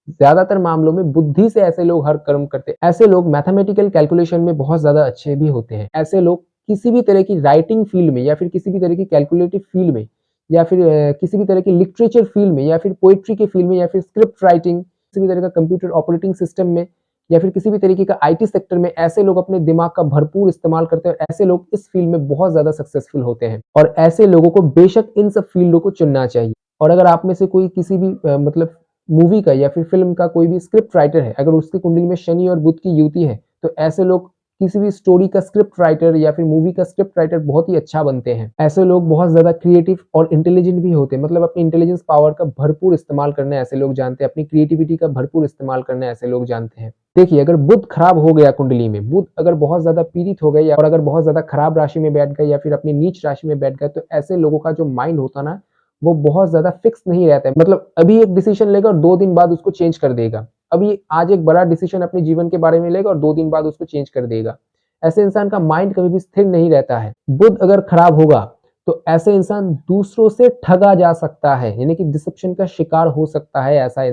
ज्यादातर मामलों में बुद्धि से ऐसे लोग हर कर्म करते हैं। ऐसे लोग मैथमेटिकल कैलकुलेशन में बहुत ज्यादा अच्छे भी होते हैं। ऐसे लोग किसी भी तरह की राइटिंग फील्ड में या फिर किसी भी तरह की कैलकुलेटिव फील्ड में या फिर किसी भी तरह की लिटरेचर फील्ड में या फिर पोइट्री के फील्ड में या फिर स्क्रिप्ट राइटिंग, किसी भी तरह का कंप्यूटर ऑपरेटिंग सिस्टम में या फिर किसी भी तरीके का आईटी सेक्टर में ऐसे लोग अपने दिमाग का भरपूर इस्तेमाल करते हैं और ऐसे लोग इस फील्ड में बहुत ज्यादा सक्सेसफुल होते हैं। और ऐसे लोगों को बेशक इन सब फील्डों को चुनना चाहिए। और अगर आप में से कोई किसी भी मतलब मूवी का या फिर फिल्म का कोई भी स्क्रिप्ट राइटर है, अगर उसकी कुंडली में शनि और बुध की युति है तो ऐसे लोग किसी भी स्टोरी का स्क्रिप्ट राइटर या फिर मूवी का स्क्रिप्ट राइटर बहुत ही अच्छा बनते हैं। ऐसे लोग बहुत ज्यादा क्रिएटिव और इंटेलिजेंट भी होते हैं, मतलब अपनी इंटेलिजेंस पावर का भरपूर इस्तेमाल करना ऐसे लोग जानते हैं, अपनी क्रिएटिविटी का भरपूर इस्तेमाल करना ऐसे लोग जानते हैं। देखिए अगर बुध खराब हो गया कुंडली में, बुध अगर बहुत ज्यादा पीड़ित हो गए और अगर बहुत ज्यादा खराब राशि में बैठ गए या फिर अपनी नीच राशि में बैठ गए, तो ऐसे लोगों का जो माइंड होता ना वो बहुत ज्यादा फिक्स नहीं रहता है। मतलब अभी एक डिसीजन लेगा और 2 दिन बाद उसको चेंज कर देगा। अभी आज एक बड़ा डिसीजन अपने जीवन के बारे में लेगा और 2 दिन बाद उसको चेंज कर देगा। ऐसे इंसान का माइंड कभी भी स्थिर नहीं रहता है। बुध अगर खराब होगा तो ऐसे इंसान दूसरों से ठगा जा सकता है, यानी कि डिसेप्शन का शिकार हो सकता है। ऐसा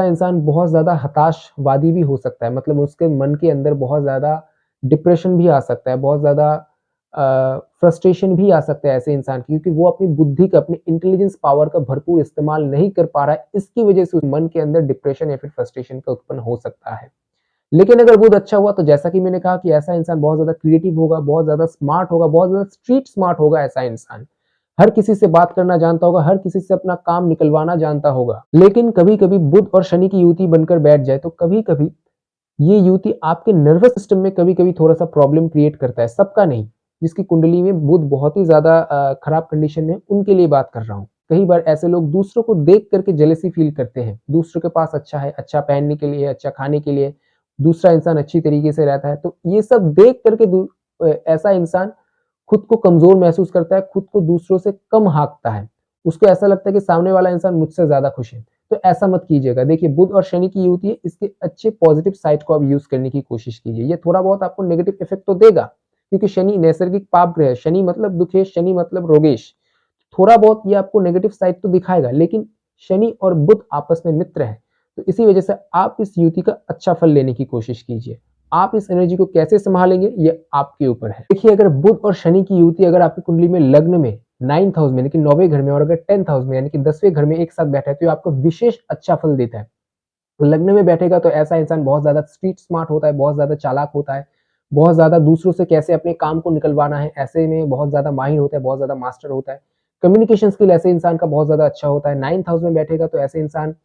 इंसान बहुत ज्यादा हताशवादी भी हो सकता है, मतलब उसके मन के अंदर बहुत ज्यादा डिप्रेशन भी आ सकता है, बहुत ज्यादा फ्रस्ट्रेशन भी आ सकता है ऐसे इंसान की, क्योंकि वो अपनी बुद्धि का, अपनी इंटेलिजेंस पावर का भरपूर इस्तेमाल नहीं कर पा रहा है। इसकी वजह से मन के अंदर डिप्रेशन या फिर फ्रस्ट्रेशन का उत्पन्न हो सकता है। लेकिन अगर बुध अच्छा हुआ तो जैसा कि मैंने कहा कि ऐसा इंसान बहुत ज्यादा क्रिएटिव होगा, बहुत ज्यादा स्मार्ट होगा, बहुत ज्यादा स्ट्रीट स्मार्ट होगा। ऐसा इंसान हर किसी से बात करना जानता होगा, हर किसी से अपना काम निकलवाना जानता होगा। लेकिन कभी कभी बुध और शनि की युति बनकर बैठ जाए तो कभी कभी ये युति आपके नर्वस सिस्टम में कभी कभी थोड़ा सा प्रॉब्लम क्रिएट करता है। सबका नहीं, जिसकी कुंडली में बुध बहुत ही ज्यादा खराब कंडीशन में, उनके लिए बात कर रहा हूँ। कई बार ऐसे लोग दूसरों को देख करके जेलसी फील करते हैं। दूसरों के पास अच्छा है, अच्छा पहनने के लिए, अच्छा खाने के लिए, दूसरा इंसान अच्छी तरीके से रहता है, तो ये सब देख करके ऐसा इंसान खुद को कमजोर महसूस करता है, खुद को दूसरों से कम हाँकता है। उसको ऐसा लगता है कि सामने वाला इंसान मुझसे ज्यादा खुश है। तो ऐसा मत कीजिएगा। देखिए बुध और शनि की युति है, इसके अच्छे पॉजिटिव साइड को आप यूज करने की कोशिश कीजिए। ये थोड़ा बहुत आपको नेगेटिव इफेक्ट तो देगा, क्योंकि शनि नैसर्गिक पाप ग्रह है। शनि मतलब दुखेश, शनि मतलब रोगेश। थोड़ा बहुत ये आपको नेगेटिव साइड तो दिखाएगा, लेकिन शनि और बुध आपस में मित्र है, तो इसी वजह से आप इस युति का अच्छा फल लेने की कोशिश कीजिए। आप इस एनर्जी को कैसे संभालेंगे ये आपके ऊपर है। देखिए, अगर बुध और शनि की युति अगर आपकी कुंडली में लग्न में 9th हाउस में यानी कि 9वें घर में, और अगर 10th हाउस में यानी कि 10वें घर में एक साथ बैठा है, तो आपको विशेष अच्छा फल देता है। लग्न में बैठेगा तो ऐसा इंसान बहुत ज्यादा स्ट्रीट स्मार्ट होता है, बहुत ज्यादा चालाक होता है, बहुत ज्यादा दूसरों से कैसे अपने काम को निकलवाना है ऐसे में बहुत ज्यादा माहिर होता है, बहुत ज्यादा मास्टर होता है। कम्युनिकेशन स्किल ऐसे इंसान का बहुत ज्यादा अच्छा होता है। 9th हाउस में बैठेगा तो ऐसे इंसान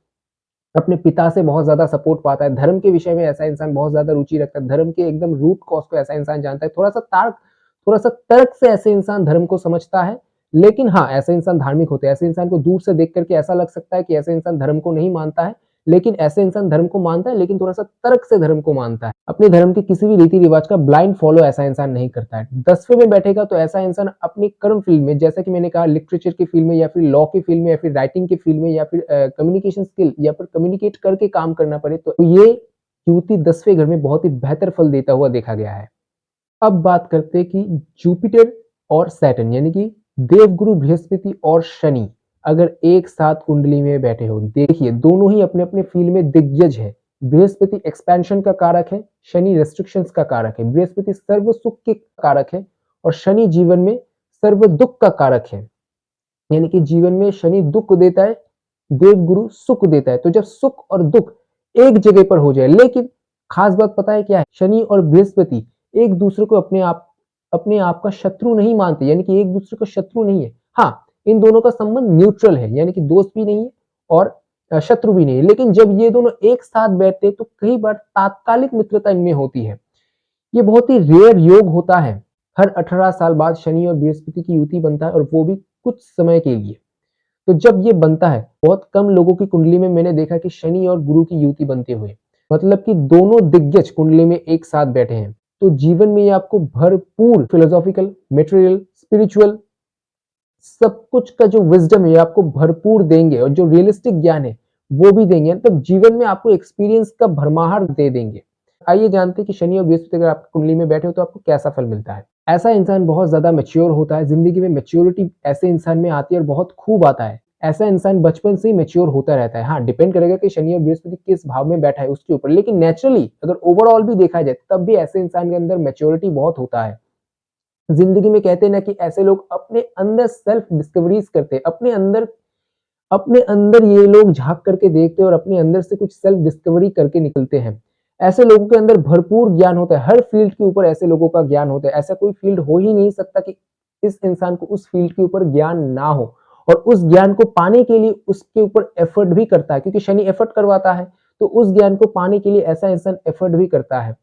अपने पिता से बहुत ज्यादा सपोर्ट पाता है। धर्म के विषय में ऐसा इंसान बहुत ज्यादा रुचि रखता है, धर्म के एकदम रूट कॉज को ऐसा इंसान जानता है। थोड़ा सा तर्क से ऐसे इंसान धर्म को समझता है, लेकिन हाँ, ऐसे इंसान धार्मिक होते हैं। ऐसे इंसान को दूर से देख करके ऐसा लग सकता है कि ऐसे इंसान धर्म को नहीं मानता है, लेकिन ऐसे इंसान धर्म को मानता है, लेकिन थोड़ा सा तर्क से धर्म को मानता है। अपने धर्म के किसी भी रीति रिवाज का ब्लाइंड फॉलो ऐसा इंसान नहीं करता है। 10वें में बैठेगा तो ऐसा इंसान अपनी कर्म फील्ड में, जैसा कि मैंने कहा, लिटरेचर की फील्ड में या फिर लॉ की फील्ड में या फिर राइटिंग की फील्ड में या फिर कम्युनिकेशन स्किल या फिर कम्युनिकेट करके काम करना पड़े, तो ये युति 10वें घर में बहुत ही बेहतर फल देता हुआ देखा गया है। अब बात करते हैं कि जुपिटर और सैटर्न यानी कि देवगुरु बृहस्पति और शनि अगर एक साथ कुंडली में बैठे हो, देखिए दोनों ही अपने अपने फील्ड में दिग्गज है। बृहस्पति एक्सपेंशन का कारक है, शनि रेस्ट्रिक्शंस का कारक है। बृहस्पति सर्व सुख के कारक है और शनि जीवन में सर्व दुख का कारक है। यानी कि जीवन में शनि दुख देता है, देवगुरु सुख देता है। तो जब सुख और दुख एक जगह पर हो जाए, लेकिन खास बात पता है क्या है, शनि और बृहस्पति एक दूसरे को अपने आप का शत्रु नहीं मानते, यानी कि एक दूसरे का शत्रु नहीं है। हाँ, इन दोनों का संबंध न्यूट्रल है, यानी कि दोस्त भी नहीं है और शत्रु भी नहीं है। लेकिन जब ये दोनों एक साथ बैठते हैं तो कई बार तात्कालिक मित्रता इनमें होती है। ये बहुत ही रेयर योग होता है। हर 18 साल बाद शनि और बृहस्पति की युति बनता है, और वो भी कुछ समय के लिए। तो जब ये बनता है, बहुत कम लोगों की कुंडली में मैंने देखा कि शनि और गुरु की युति बनते हुए, मतलब कि दोनों दिग्गज कुंडली में एक साथ बैठे हैं, तो जीवन में ये आपको भरपूर फिलोसॉफिकल, मटेरियल, स्पिरिचुअल सब कुछ का जो विजडम है आपको भरपूर देंगे, और जो रियलिस्टिक ज्ञान है वो भी देंगे। मतलब जीवन में आपको एक्सपीरियंस का भरमार दे देंगे। आइए जानते हैं कि शनि और बृहस्पति अगर आपकी कुंडली में बैठे हो तो आपको कैसा फल मिलता है। ऐसा इंसान बहुत ज्यादा मैच्योर होता है, जिंदगी में मैच्योरिटी ऐसे इंसान में आती है और बहुत खूब आता है। ऐसा इंसान बचपन से ही मैच्योर होता रहता है। हाँ, डिपेंड करेगा कि शनि और बृहस्पति किस भाव में बैठा है उसके ऊपर, लेकिन नेचुरली अगर ओवरऑल भी देखा जाए तब भी ऐसे इंसान के अंदर मैच्योरिटी बहुत होता है। जिंदगी में कहते हैं ना कि ऐसे लोग अपने अंदर सेल्फ डिस्कवरीज करते हैं, अपने अंदर ये लोग झांक करके देखते हैं और अपने अंदर से कुछ सेल्फ डिस्कवरी करके निकलते हैं। ऐसे लोगों के अंदर भरपूर ज्ञान होता है, हर फील्ड के ऊपर ऐसे लोगों का ज्ञान होता है। ऐसा कोई फील्ड हो ही नहीं सकता कि इस इंसान को उस फील्ड के ऊपर ज्ञान ना हो, और उस ज्ञान को पाने के लिए उसके ऊपर एफर्ट भी करता है, क्योंकि शनि एफर्ट करवाता है। तो उस ज्ञान को पाने के लिए ऐसा इंसान एफर्ट भी करता है।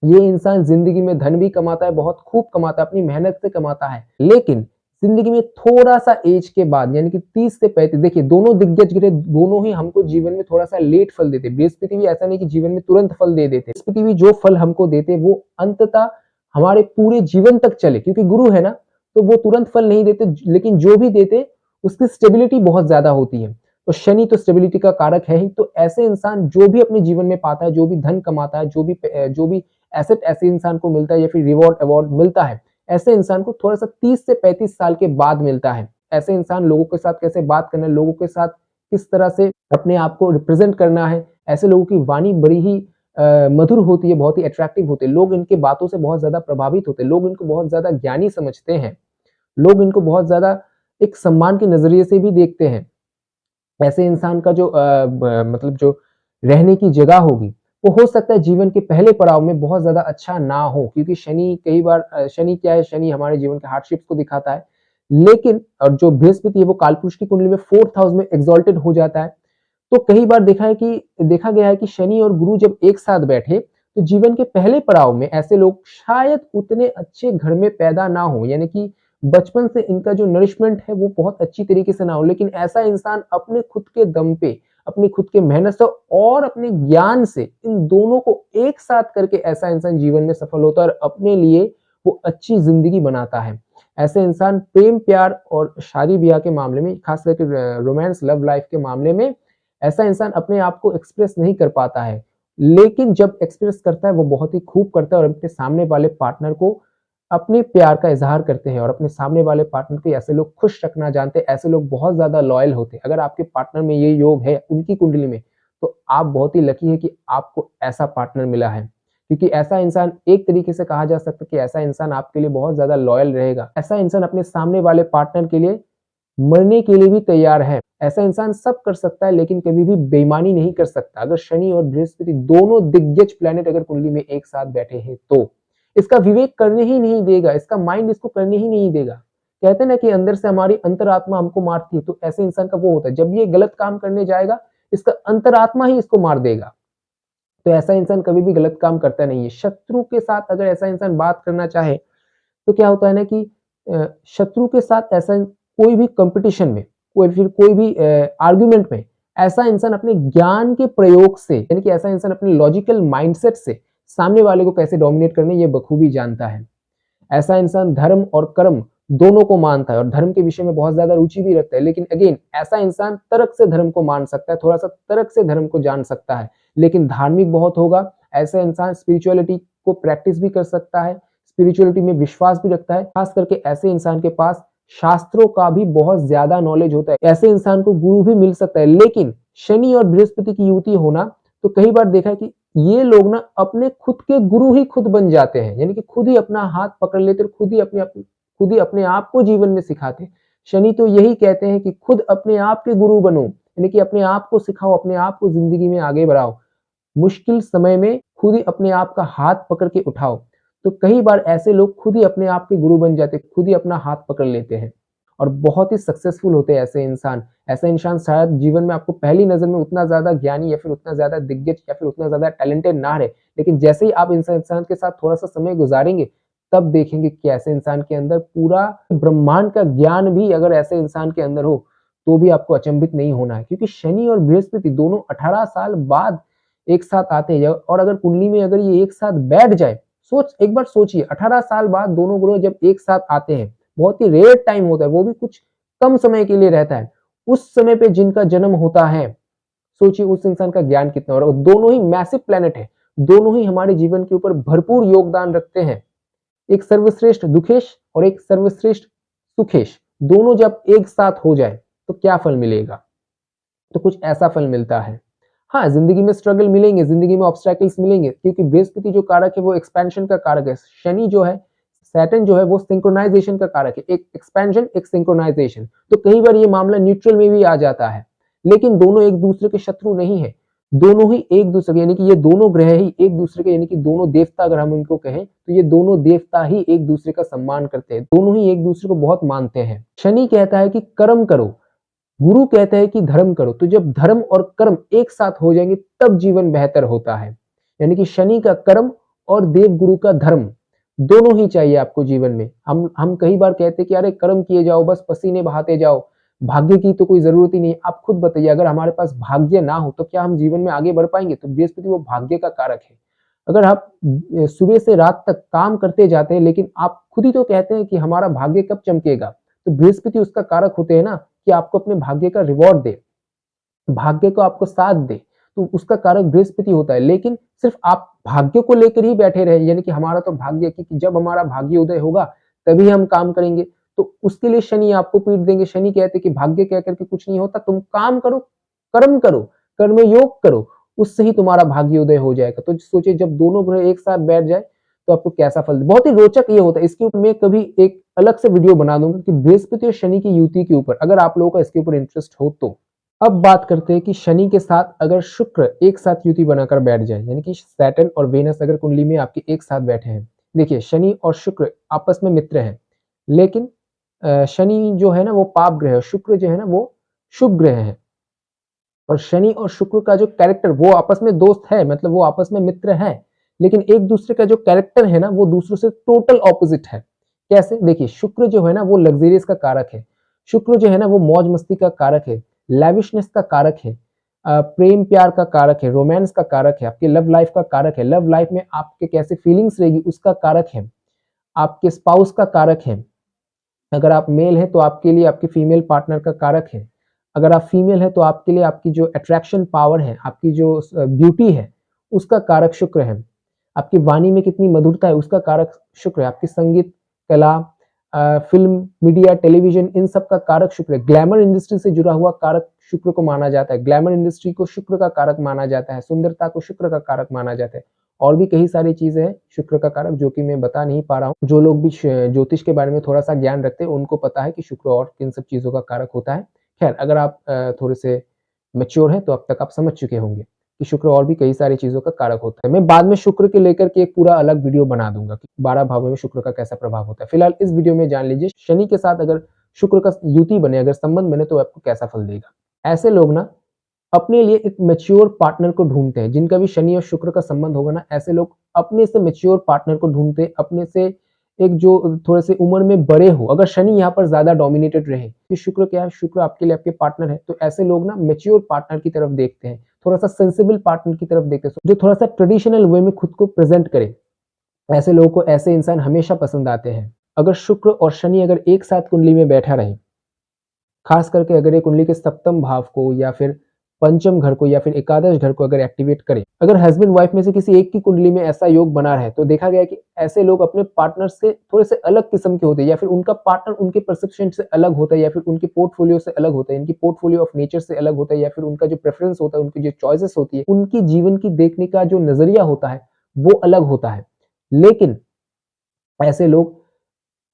ये इंसान जिंदगी में धन भी कमाता है, बहुत खूब कमाता है, अपनी मेहनत से कमाता है, लेकिन जिंदगी में थोड़ा सा एज के बाद यानी कि 30 से 35, देखिए दोनों दिग्गज ग्रह दोनों ही हमको जीवन में थोड़ा सा लेट फल देते। बृहस्पति भी ऐसा नहीं कि जीवन में तुरंत फल दे देते, बृहस्पति भी जो फल हमको देते वो अंततः हमारे पूरे जीवन तक चले, क्योंकि गुरु है ना, तो वो तुरंत फल नहीं देते, लेकिन जो भी देते उसकी स्टेबिलिटी बहुत ज्यादा होती है। तो शनि तो स्टेबिलिटी का कारक है ही। तो ऐसे इंसान जो भी अपने जीवन में पाता है, जो भी धन कमाता है, जो भी एसेट ऐसे इंसान को मिलता है या फिर रिवॉर्ड अवार्ड मिलता है, ऐसे इंसान को थोड़ा सा 30 से 35 साल के बाद मिलता है। ऐसे इंसान लोगों के साथ कैसे बात करना है, लोगों के साथ किस तरह से अपने आप को रिप्रेजेंट करना है, ऐसे लोगों की वाणी बड़ी ही मधुर होती है, बहुत ही अट्रैक्टिव होते हैं। लोग इनके बातों से बहुत ज्यादा प्रभावित होते हैं, लोग इनको बहुत ज्यादा ज्ञानी समझते हैं, लोग इनको बहुत ज्यादा एक सम्मान के नजरिए से भी देखते हैं। ऐसे इंसान का जो मतलब जो रहने की जगह होगी, वो हो सकता है जीवन के पहले पड़ाव में बहुत ज्यादा अच्छा ना हो, क्योंकि शनि कई बार शनि क्या है, शनि हमारे जीवन के हार्डशिप्स को दिखाता है। लेकिन और जो बृहस्पति है वो कालपुरुष की कुंडली में 4th हाउस में एक्सॉल्टेड हो जाता है। तो कई बार देखा गया है कि शनि और गुरु जब एक साथ बैठे तो जीवन के पहले पड़ाव में ऐसे लोग शायद उतने अच्छे घर में पैदा ना हो, यानी कि बचपन से इनका जो नरिशमेंट है वो बहुत अच्छी तरीके से ना हो। लेकिन ऐसा इंसान अपने खुद के दम पे, अपनी खुद के मेहनत से और अपने ज्ञान से इन दोनों को एक साथ करके ऐसा इंसान जीवन में सफल होता है और अपने लिए वो अच्छी जिंदगी बनाता है। ऐसे इंसान प्रेम प्यार और शादी ब्याह के मामले में, खास करके रोमांस लव लाइफ के मामले में, ऐसा इंसान अपने आप को एक्सप्रेस नहीं कर पाता है, लेकिन जब एक्सप्रेस करता है वो बहुत ही खूब करता है और अपने सामने वाले पार्टनर को अपने प्यार का इज़हार करते हैं और अपने सामने वाले पार्टनर को ऐसे लोग खुश रखना जानते हैं, ऐसे लोग बहुत ज़्यादा लॉयल होते हैं। अगर आपके पार्टनर में ये योग है उनकी कुंडली में, तो आप बहुत ही लकी हैं कि आपको ऐसा पार्टनर मिला है। क्योंकि ऐसा इंसान, एक तरीके से कहा जा सकता है कि ऐसा इंसान आपके लिए बहुत ज़्यादा लॉयल रहेगा। ऐसा इंसान अपने सामने वाले पार्टनर के लिए मरने के लिए भी तैयार है। ऐसा इंसान सब कर सकता है लेकिन कभी भी बेईमानी नहीं कर सकता। अगर शनि और बृहस्पति दोनों दिग्गज प्लैनेट अगर कुंडली में एक साथ बैठे हैं तो इसका विवेक करने ही नहीं देगा, इसका माइंड इसको करने ही नहीं देगा। कहते हैं ना कि अंदर से हमारी अंतरात्मा हमको मारती है, तो ऐसे इंसान का वो होता है, जब ये गलत काम करने जाएगा इसका अंतरात्मा ही इसको मार देगा। तो ऐसा इंसान कभी भी गलत काम करता नहीं है। शत्रु के साथ अगर ऐसा इंसान बात करना चाहे तो क्या होता है ना कि शत्रु के साथ ऐसा कोई भी कंपटीशन में, कोई भी आर्गुमेंट में ऐसा इंसान अपने ज्ञान के प्रयोग से, यानी कि ऐसा इंसान अपने लॉजिकल माइंडसेट से सामने वाले को कैसे डोमिनेट करना ये बखूबी जानता है। ऐसा इंसान धर्म और कर्म दोनों को मानता है और धर्म के विषय में बहुत ज्यादा रुचि भी रखता है। लेकिन अगेन ऐसा इंसान तर्क से धर्म को मान सकता है, थोड़ा सा तर्क से धर्म को जान सकता है, लेकिन धार्मिक बहुत होगा। ऐसा इंसान स्पिरिचुअलिटी को प्रैक्टिस भी कर सकता है, स्पिरिचुअलिटी में विश्वास भी रखता है। खास करके ऐसे इंसान के पास शास्त्रों का भी बहुत ज्यादा नॉलेज होता है। ऐसे इंसान को गुरु भी मिल सकता है। लेकिन शनि और बृहस्पति की युति होना, तो कई बार देखा है कि ये लोग ना अपने खुद के गुरु ही खुद बन जाते हैं, यानी कि खुद ही अपना हाथ पकड़ लेते और खुद ही अपने आप को जीवन में सिखाते हैं। शनि तो यही कहते हैं कि खुद अपने आप के गुरु बनो, यानी कि अपने आप को सिखाओ, अपने आप को जिंदगी में आगे बढ़ाओ, मुश्किल समय में खुद ही अपने आप का हाथ पकड़ के उठाओ। तो कई बार ऐसे लोग खुद ही अपने आप के गुरु बन जाते, खुद ही अपना हाथ पकड़ लेते हैं और बहुत ही सक्सेसफुल होते हैं ऐसे इंसान। ऐसा इंसान शायद जीवन में आपको पहली नजर में उतना ज्यादा ज्ञानी या फिर उतना ज्यादा दिग्गज या फिर उतना ज्यादा टैलेंटेड ना रहे, लेकिन जैसे ही आप इंसान के साथ थोड़ा सा समय गुजारेंगे तब देखेंगे कि ऐसे इंसान के अंदर पूरा ब्रह्मांड का ज्ञान भी अगर ऐसे इंसान के अंदर हो तो भी आपको अचंभित नहीं होना है। क्योंकि शनि और बृहस्पति दोनों 18 साल बाद एक साथ आते हैं और अगर कुंडली में अगर ये एक साथ बैठ जाए, एक बार सोचिए 18 साल बाद दोनों ग्रह जब एक साथ आते हैं, बहुत ही रेयर टाइम होता है, वो भी कुछ कम समय के लिए रहता है। उस समय पे जिनका जन्म होता है, सोचिए उस इंसान का ज्ञान कितना हो रहा है। दोनों ही मैसिव प्लेनेट है, दोनों ही हमारे जीवन के ऊपर भरपूर योगदान रखते हैं। एक सर्वश्रेष्ठ दुखेश और एक सर्वश्रेष्ठ सुखेश, दोनों जब एक साथ हो जाए तो क्या फल मिलेगा? तो कुछ ऐसा फल मिलता है। हाँ, जिंदगी में स्ट्रगल मिलेंगे, जिंदगी में ऑब्स्टैकल्स मिलेंगे, क्योंकि बृहस्पति जो कारक है वो एक्सपेंशन का कारक है। शनि जो है, सैटर्न जो है वो सिंक्रोनाइजेशन का कारक है, एक एक्सपेंशन एक सिंक्रोनाइजेशन। तो कई बार ये मामला न्यूट्रल में भी आ जाता है, लेकिन दोनों एक दूसरे के शत्रु नहीं है। दोनों ही एक दूसरे, यानी कि ये दोनों ग्रह ही एक दूसरे के, यानी कि दोनों देवता अगर हम इनको कहें तो ये दोनों देवता ही एक दूसरे का सम्मान करते हैं, दोनों ही एक दूसरे को बहुत मानते हैं। शनि कहता है कि कर्म करो, गुरु कहता है कि धर्म करो। तो जब धर्म और कर्म एक साथ हो जाएंगे तब जीवन बेहतर होता है। यानी कि शनि का कर्म और देव गुरु का धर्म दोनों ही चाहिए आपको जीवन में। हम कई बार कहते हैं कि अरे कर्म किए जाओ, बस पसीने बहाते जाओ, भाग्य की तो कोई जरूरत ही नहीं। आप खुद बताइए, अगर हमारे पास भाग्य ना हो तो क्या हम जीवन में आगे बढ़ पाएंगे? तो बृहस्पति वो भाग्य का कारक है। अगर आप सुबह से रात तक काम करते जाते हैं लेकिन आप खुद ही तो कहते हैं कि हमारा भाग्य कब चमकेगा, तो बृहस्पति उसका कारक होते हैं ना कि आपको अपने भाग्य का रिवॉर्ड दे, भाग्य को आपको साथ दे, तो उसका कारक बृहस्पति होता है। लेकिन सिर्फ आप भाग्य को लेकर ही बैठे रहे, यानी कि हमारा तो भाग्य, कि जब हमारा भाग्य उदय होगा तभी हम काम करेंगे, तो उसके लिए शनि आपको पीट देंगे। शनि कहते कि भाग्य कह करके कुछ नहीं होता, तुम काम करो, करो, कर्म योग करो, उससे ही तुम्हारा भाग्य उदय हो जाएगा। तो सोचिए जब दोनों ग्रह एक साथ बैठ जाए तो आपको कैसा फल। बहुत ही रोचक ये होता है। इसके ऊपर मैं कभी एक अलग से वीडियो बना दूंगा कि बृहस्पति और शनि की युति के ऊपर, अगर आप लोगों का इसके ऊपर इंटरेस्ट हो तो। अब बात करते हैं कि शनि के साथ अगर शुक्र एक साथ युति बनाकर बैठ जाए, यानी कि सैटर्न और वेनस अगर कुंडली में आपके एक साथ बैठे हैं। देखिए शनि और शुक्र आपस में मित्र हैं, लेकिन शनि जो है ना वो पाप ग्रह है, शुक्र जो है ना वो शुभ ग्रह है। और शनि और शुक्र का जो कैरेक्टर, वो आपस में दोस्त है, मतलब वो आपस में मित्र है, लेकिन एक दूसरे का जो कैरेक्टर है ना वो दूसरों से टोटल ऑपोजिट है। कैसे? देखिए शुक्र जो है ना वो लग्जरियस का कारक है, शुक्र जो है ना वो मौज मस्ती का कारक है, लैविशनेस का कारक है, प्रेम प्यार का कारक है, रोमांस का कारक है, आपके लव लाइफ का कारक है, लव लाइफ में आपके कैसे फीलिंग्स रहेगी उसका कारक है, आपके स्पाउस का कारक है। अगर आप मेल है तो आपके लिए आपके फीमेल पार्टनर का कारक है, अगर आप फीमेल है तो आपके लिए आपकी जो अट्रैक्शन पावर है, आपकी जो ब्यूटी है उसका कारक शुक्र है, आपकी वाणी में कितनी मधुरता है उसका कारक शुक्र है, आपकी संगीत कला, फिल्म, मीडिया, टेलीविजन, इन सब का कारक शुक्र है। ग्लैमर इंडस्ट्री से जुड़ा हुआ कारक शुक्र को माना जाता है। ग्लैमर इंडस्ट्री को शुक्र का कारक माना जाता है। सुंदरता को शुक्र का कारक माना जाता है। और भी कई सारी चीजें हैं शुक्र का कारक, जो कि मैं बता नहीं पा रहा हूँ। जो लोग भी ज्योतिष के बारे में थोड़ा सा ज्ञान रखते हैं उनको पता है कि शुक्र और किन सब चीजों का कारक होता है। खैर, अगर आप थोड़े से मैच्योर हैं तो अब तक आप समझ चुके होंगे कि शुक्र और भी कई सारी चीजों का कारक होता है। मैं बाद में शुक्र के लेकर के एक पूरा अलग वीडियो बना दूंगा कि 12 भावों में शुक्र का कैसा प्रभाव होता है। फिलहाल इस वीडियो में जान लीजिए शनि के साथ अगर शुक्र का युति बने, अगर संबंध बने, तो आपको कैसा फल देगा। ऐसे लोग ना अपने लिए एक मैच्योर पार्टनर को ढूंढते हैं। जिनका भी शनि और शुक्र का संबंध होगा ना, ऐसे लोग अपने से मैच्योर पार्टनर को ढूंढते हैं, अपने से एक जो थोड़े से उम्र में बड़े हो। अगर शनि यहाँ पर ज्यादा डोमिनेटेड रहे, कि शुक्र क्या है, शुक्र आपके लिए आपके पार्टनर है, तो ऐसे लोग ना मैच्योर पार्टनर की तरफ देखते हैं, थोड़ा सा सेंसिबल पार्टनर की तरफ देखते हैं, जो थोड़ा सा ट्रेडिशनल वे में खुद को प्रेजेंट करे। ऐसे लोगों को ऐसे इंसान हमेशा पसंद आते हैं। अगर शुक्र और शनि अगर एक साथ कुंडली में बैठा रहे, खास करके अगर ये कुंडली के सप्तम भाव को या फिर पंचम घर को या फिर एकादश घर को अगर एक्टिवेट करे, अगर हस्बैंड वाइफ में से किसी एक की कुंडली में ऐसा योग बना रहे, तो देखा गया कि ऐसे लोग अपने पार्टनर से थोड़े से अलग किस्म के होते हैं, या फिर उनका पार्टनर उनके परसेप्शन से अलग होता है, या फिर उनके पोर्टफोलियो से अलग होता है, इनकी पोर्टफोलियो ऑफ नेचर से अलग होता है, या फिर उनका जो प्रेफरेंस होता है, उनकी जो चॉइसेस होती है, उनकी जीवन की देखने का जो नजरिया होता है वो अलग होता है। लेकिन ऐसे लोग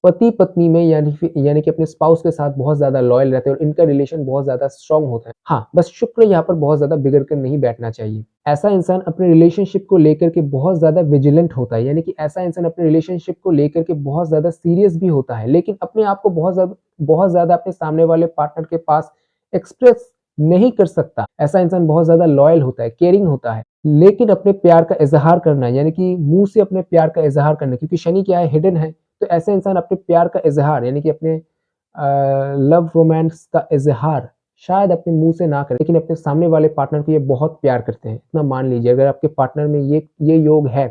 पति पत्नी में यानी कि अपने स्पाउस के साथ बहुत ज्यादा लॉयल रहते हैं और इनका रिलेशन बहुत ज्यादा स्ट्रांग होता है। हाँ, बस शुक्र यहाँ पर बहुत ज्यादा बिगड़ कर नहीं बैठना चाहिए। ऐसा इंसान अपने रिलेशनशिप को लेकर के बहुत ज्यादा विजिलेंट होता है, यानी कि ऐसा इंसान अपने रिलेशनशिप को लेकर के बहुत ज्यादा सीरियस भी होता है, लेकिन अपने आप को बहुत ज्यादा अपने सामने वाले पार्टनर के पास एक्सप्रेस नहीं कर सकता। ऐसा इंसान बहुत ज्यादा लॉयल होता है, केयरिंग होता है, लेकिन अपने प्यार का इजहार करना, यानी कि मुंह से अपने प्यार का इजहार करना, क्योंकि शनि क्या है, हिडन है, तो ऐसे इंसान अपने प्यार का इजहार, यानी कि अपने लव रोमांस का इजहार शायद अपने मुंह से ना करें, लेकिन अपने सामने वाले पार्टनर को ये बहुत प्यार करते हैं। इतना मान लीजिए, अगर आपके पार्टनर में ये योग है,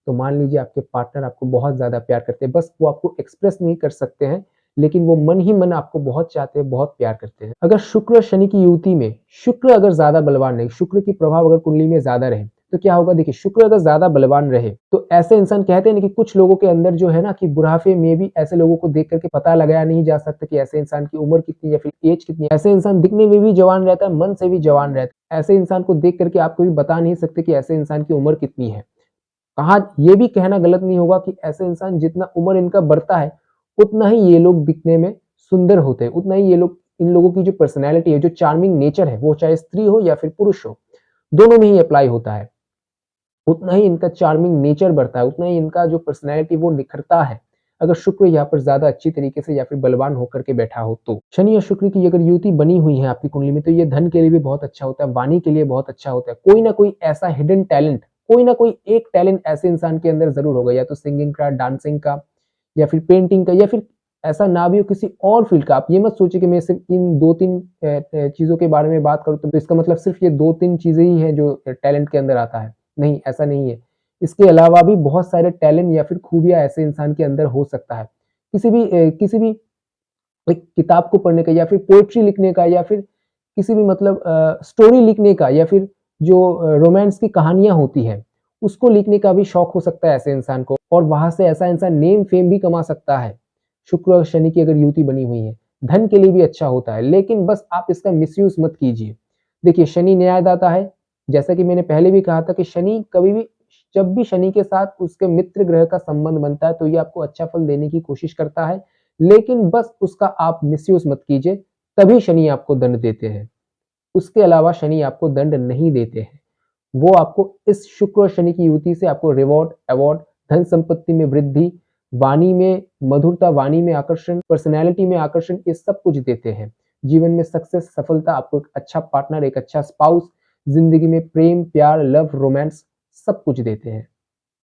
तो मान लीजिए आपके पार्टनर आपको बहुत ज्यादा प्यार करते हैं। बस वो आपको एक्सप्रेस नहीं कर सकते हैं, लेकिन वो मन ही मन आपको बहुत चाहते हैं, बहुत प्यार करते हैं। अगर शुक्र और शनि की युति में शुक्र अगर ज्यादा बलवान नहीं, शुक्र की प्रभाव अगर कुंडली में ज्यादा रहे, तो क्या होगा, देखिए, शुक्र अगर ज्यादा बलवान रहे तो ऐसे इंसान कहते हैं ना कि कुछ लोगों के अंदर जो है ना, कि बुढ़ापे में भी ऐसे लोगों को देख करके पता लगाया नहीं जा सकता कि ऐसे इंसान की उम्र कितनी या फिर एज कितनी। ऐसे इंसान दिखने में भी जवान रहता है, मन से भी जवान रहता है। ऐसे इंसान को देख करके आप कभी बता नहीं सकते कि ऐसे इंसान की उम्र कितनी है। कहा ये भी कहना गलत नहीं होगा कि ऐसे इंसान जितना उम्र इनका बढ़ता है, उतना ही ये लोग दिखने में सुंदर होते हैं, उतना ही ये लोग, इन लोगों की जो पर्सनैलिटी है, जो चार्मिंग नेचर है, वो चाहे स्त्री हो या फिर पुरुष हो, दोनों में ही अप्लाई होता है। उतना ही इनका चार्मिंग नेचर बढ़ता है, उतना ही इनका जो पर्सनैलिटी वो निखरता है, अगर शुक्र यहाँ पर ज्यादा अच्छी तरीके से या फिर बलवान होकर के बैठा हो तो। शनि और शुक्र की अगर युति बनी हुई है आपकी कुंडली में, तो ये धन के लिए भी बहुत अच्छा होता है, वाणी के लिए बहुत अच्छा होता है। कोई ना कोई ऐसा हिडन टैलेंट, कोई ना कोई एक टैलेंट ऐसे इंसान के अंदर जरूर होगा, या तो सिंगिंग का, डांसिंग का, या फिर पेंटिंग का, या फिर ऐसा ना भी हो किसी और फील्ड का। आप ये मत सोचिए कि मैं सिर्फ इन 2-3 चीजों के बारे में बात करूँ तो इसका मतलब सिर्फ ये 2-3 चीजें ही हैं जो टैलेंट के अंदर आता है। नहीं, ऐसा नहीं है। इसके अलावा भी बहुत सारे टैलेंट या फिर खूबियां ऐसे इंसान के अंदर हो सकता है। किसी भी एक किताब को पढ़ने का, या फिर पोएट्री लिखने का, या फिर किसी भी मतलब स्टोरी लिखने का, या फिर जो रोमांस की कहानियां होती है उसको लिखने का भी शौक हो सकता है ऐसे इंसान को, और वहां से ऐसा इंसान नेम फेम भी कमा सकता है। शुक्र और शनि की अगर युति बनी हुई है, धन के लिए भी अच्छा होता है, लेकिन बस आप इसका मिसयूज मत कीजिए। देखिए, शनि न्यायदाता है, जैसा कि मैंने पहले भी कहा था कि शनि कभी भी, जब भी शनि के साथ उसके मित्र ग्रह का संबंध बनता है तो ये आपको अच्छा फल देने की कोशिश करता है, लेकिन बस उसका आप मिसयूज मत कीजिए, तभी शनि आपको दंड देते हैं। उसके अलावा शनि आपको दंड नहीं देते हैं। वो आपको इस शुक्र और शनि की युति से आपको रिवॉर्ड, अवार्ड, धन संपत्ति में वृद्धि, वाणी में मधुरता, वाणी में आकर्षण, पर्सनैलिटी में आकर्षण, ये सब कुछ देते हैं। जीवन में सक्सेस, सफलता, आपको एक अच्छा पार्टनर, एक अच्छा स्पाउस, जिंदगी में प्रेम, प्यार, लव, रोमांस, सब कुछ देते हैं।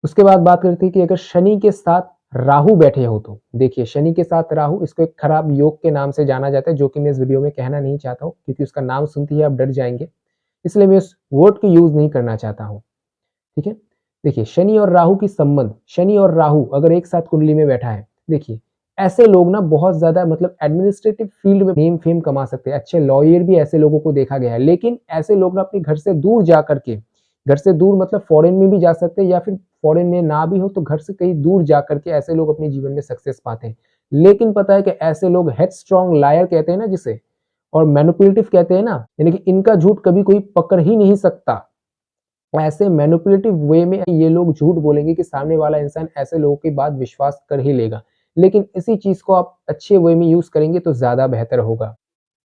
उसके बाद बात करते हैं कि अगर शनि के साथ राहु बैठे हो तो। देखिए, शनि के साथ राहु, इसको एक खराब योग के नाम से जाना जाता है, जो कि मैं इस वीडियो में कहना नहीं चाहता हूँ, क्योंकि उसका नाम सुनते ही आप डर जाएंगे, इसलिए मैं उस वर्ड को यूज नहीं करना चाहता हूँ। ठीक है, देखिए, शनि और राहु की संबंध, शनि और राहु अगर एक साथ कुंडली में बैठा है, देखिए, ऐसे लोग ना बहुत ज्यादा मतलब एडमिनिस्ट्रेटिव फील्ड में नेम फेम कमा सकते हैं, अच्छे लॉयर भी ऐसे लोगों को देखा गया है। लेकिन ऐसे लोग ना अपने घर से दूर जा करके, घर से दूर मतलब फॉरेन में भी जा सकते हैं, या फिर फॉरेन में ना भी हो तो घर से कहीं दूर जा करके ऐसे लोग अपने जीवन में सक्सेस पाते हैं। लेकिन पता है कि ऐसे लोग हेडस्ट्रॉन्ग लायर कहते हैं ना जिसे, और मैनिपुलेटिव कहते हैं ना, यानी कि इनका झूठ कभी कोई पकड़ ही नहीं सकता। ऐसे मैनिपुलेटिव वे में ये लोग झूठ बोलेंगे कि सामने वाला इंसान ऐसे लोगों की बात विश्वास कर ही लेगा। लेकिन इसी चीज को आप अच्छे वे में यूज करेंगे तो ज्यादा बेहतर होगा।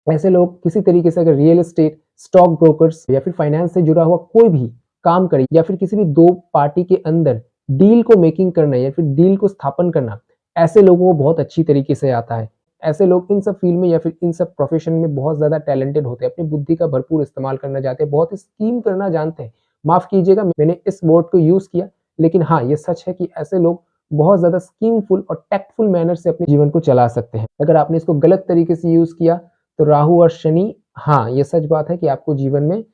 ऐसे लोग किसी तरीके से अगर रियल एस्टेट, स्टॉक ब्रोकर्स या फिर फाइनेंस से जुड़ा हुआ कोई भी काम करे, या फिर किसी भी दो पार्टी के अंदर डील को मेकिंग करना या फिर डील को स्थापन करना, ऐसे लोगों को बहुत अच्छी तरीके से आता है। ऐसे लोग इन सब फील्ड में या फिर इन सब प्रोफेशन में बहुत ज्यादा टैलेंटेड होते हैं, अपनी बुद्धि का भरपूर इस्तेमाल करना जानते हैं, बहुत स्कीम करना जानते हैं। माफ कीजिएगा मैंने इस वर्ड को यूज किया, लेकिन हाँ ये सच है कि ऐसे लोग बहुत ज्यादा स्कीमफुल और टैक्टफुल मैनर से अपने जीवन को चला सकते हैं। अगर आपने इसको गलत तरीके से यूज किया तो राहु और शनि, हाँ ये सच बात है कि आपको जीवन में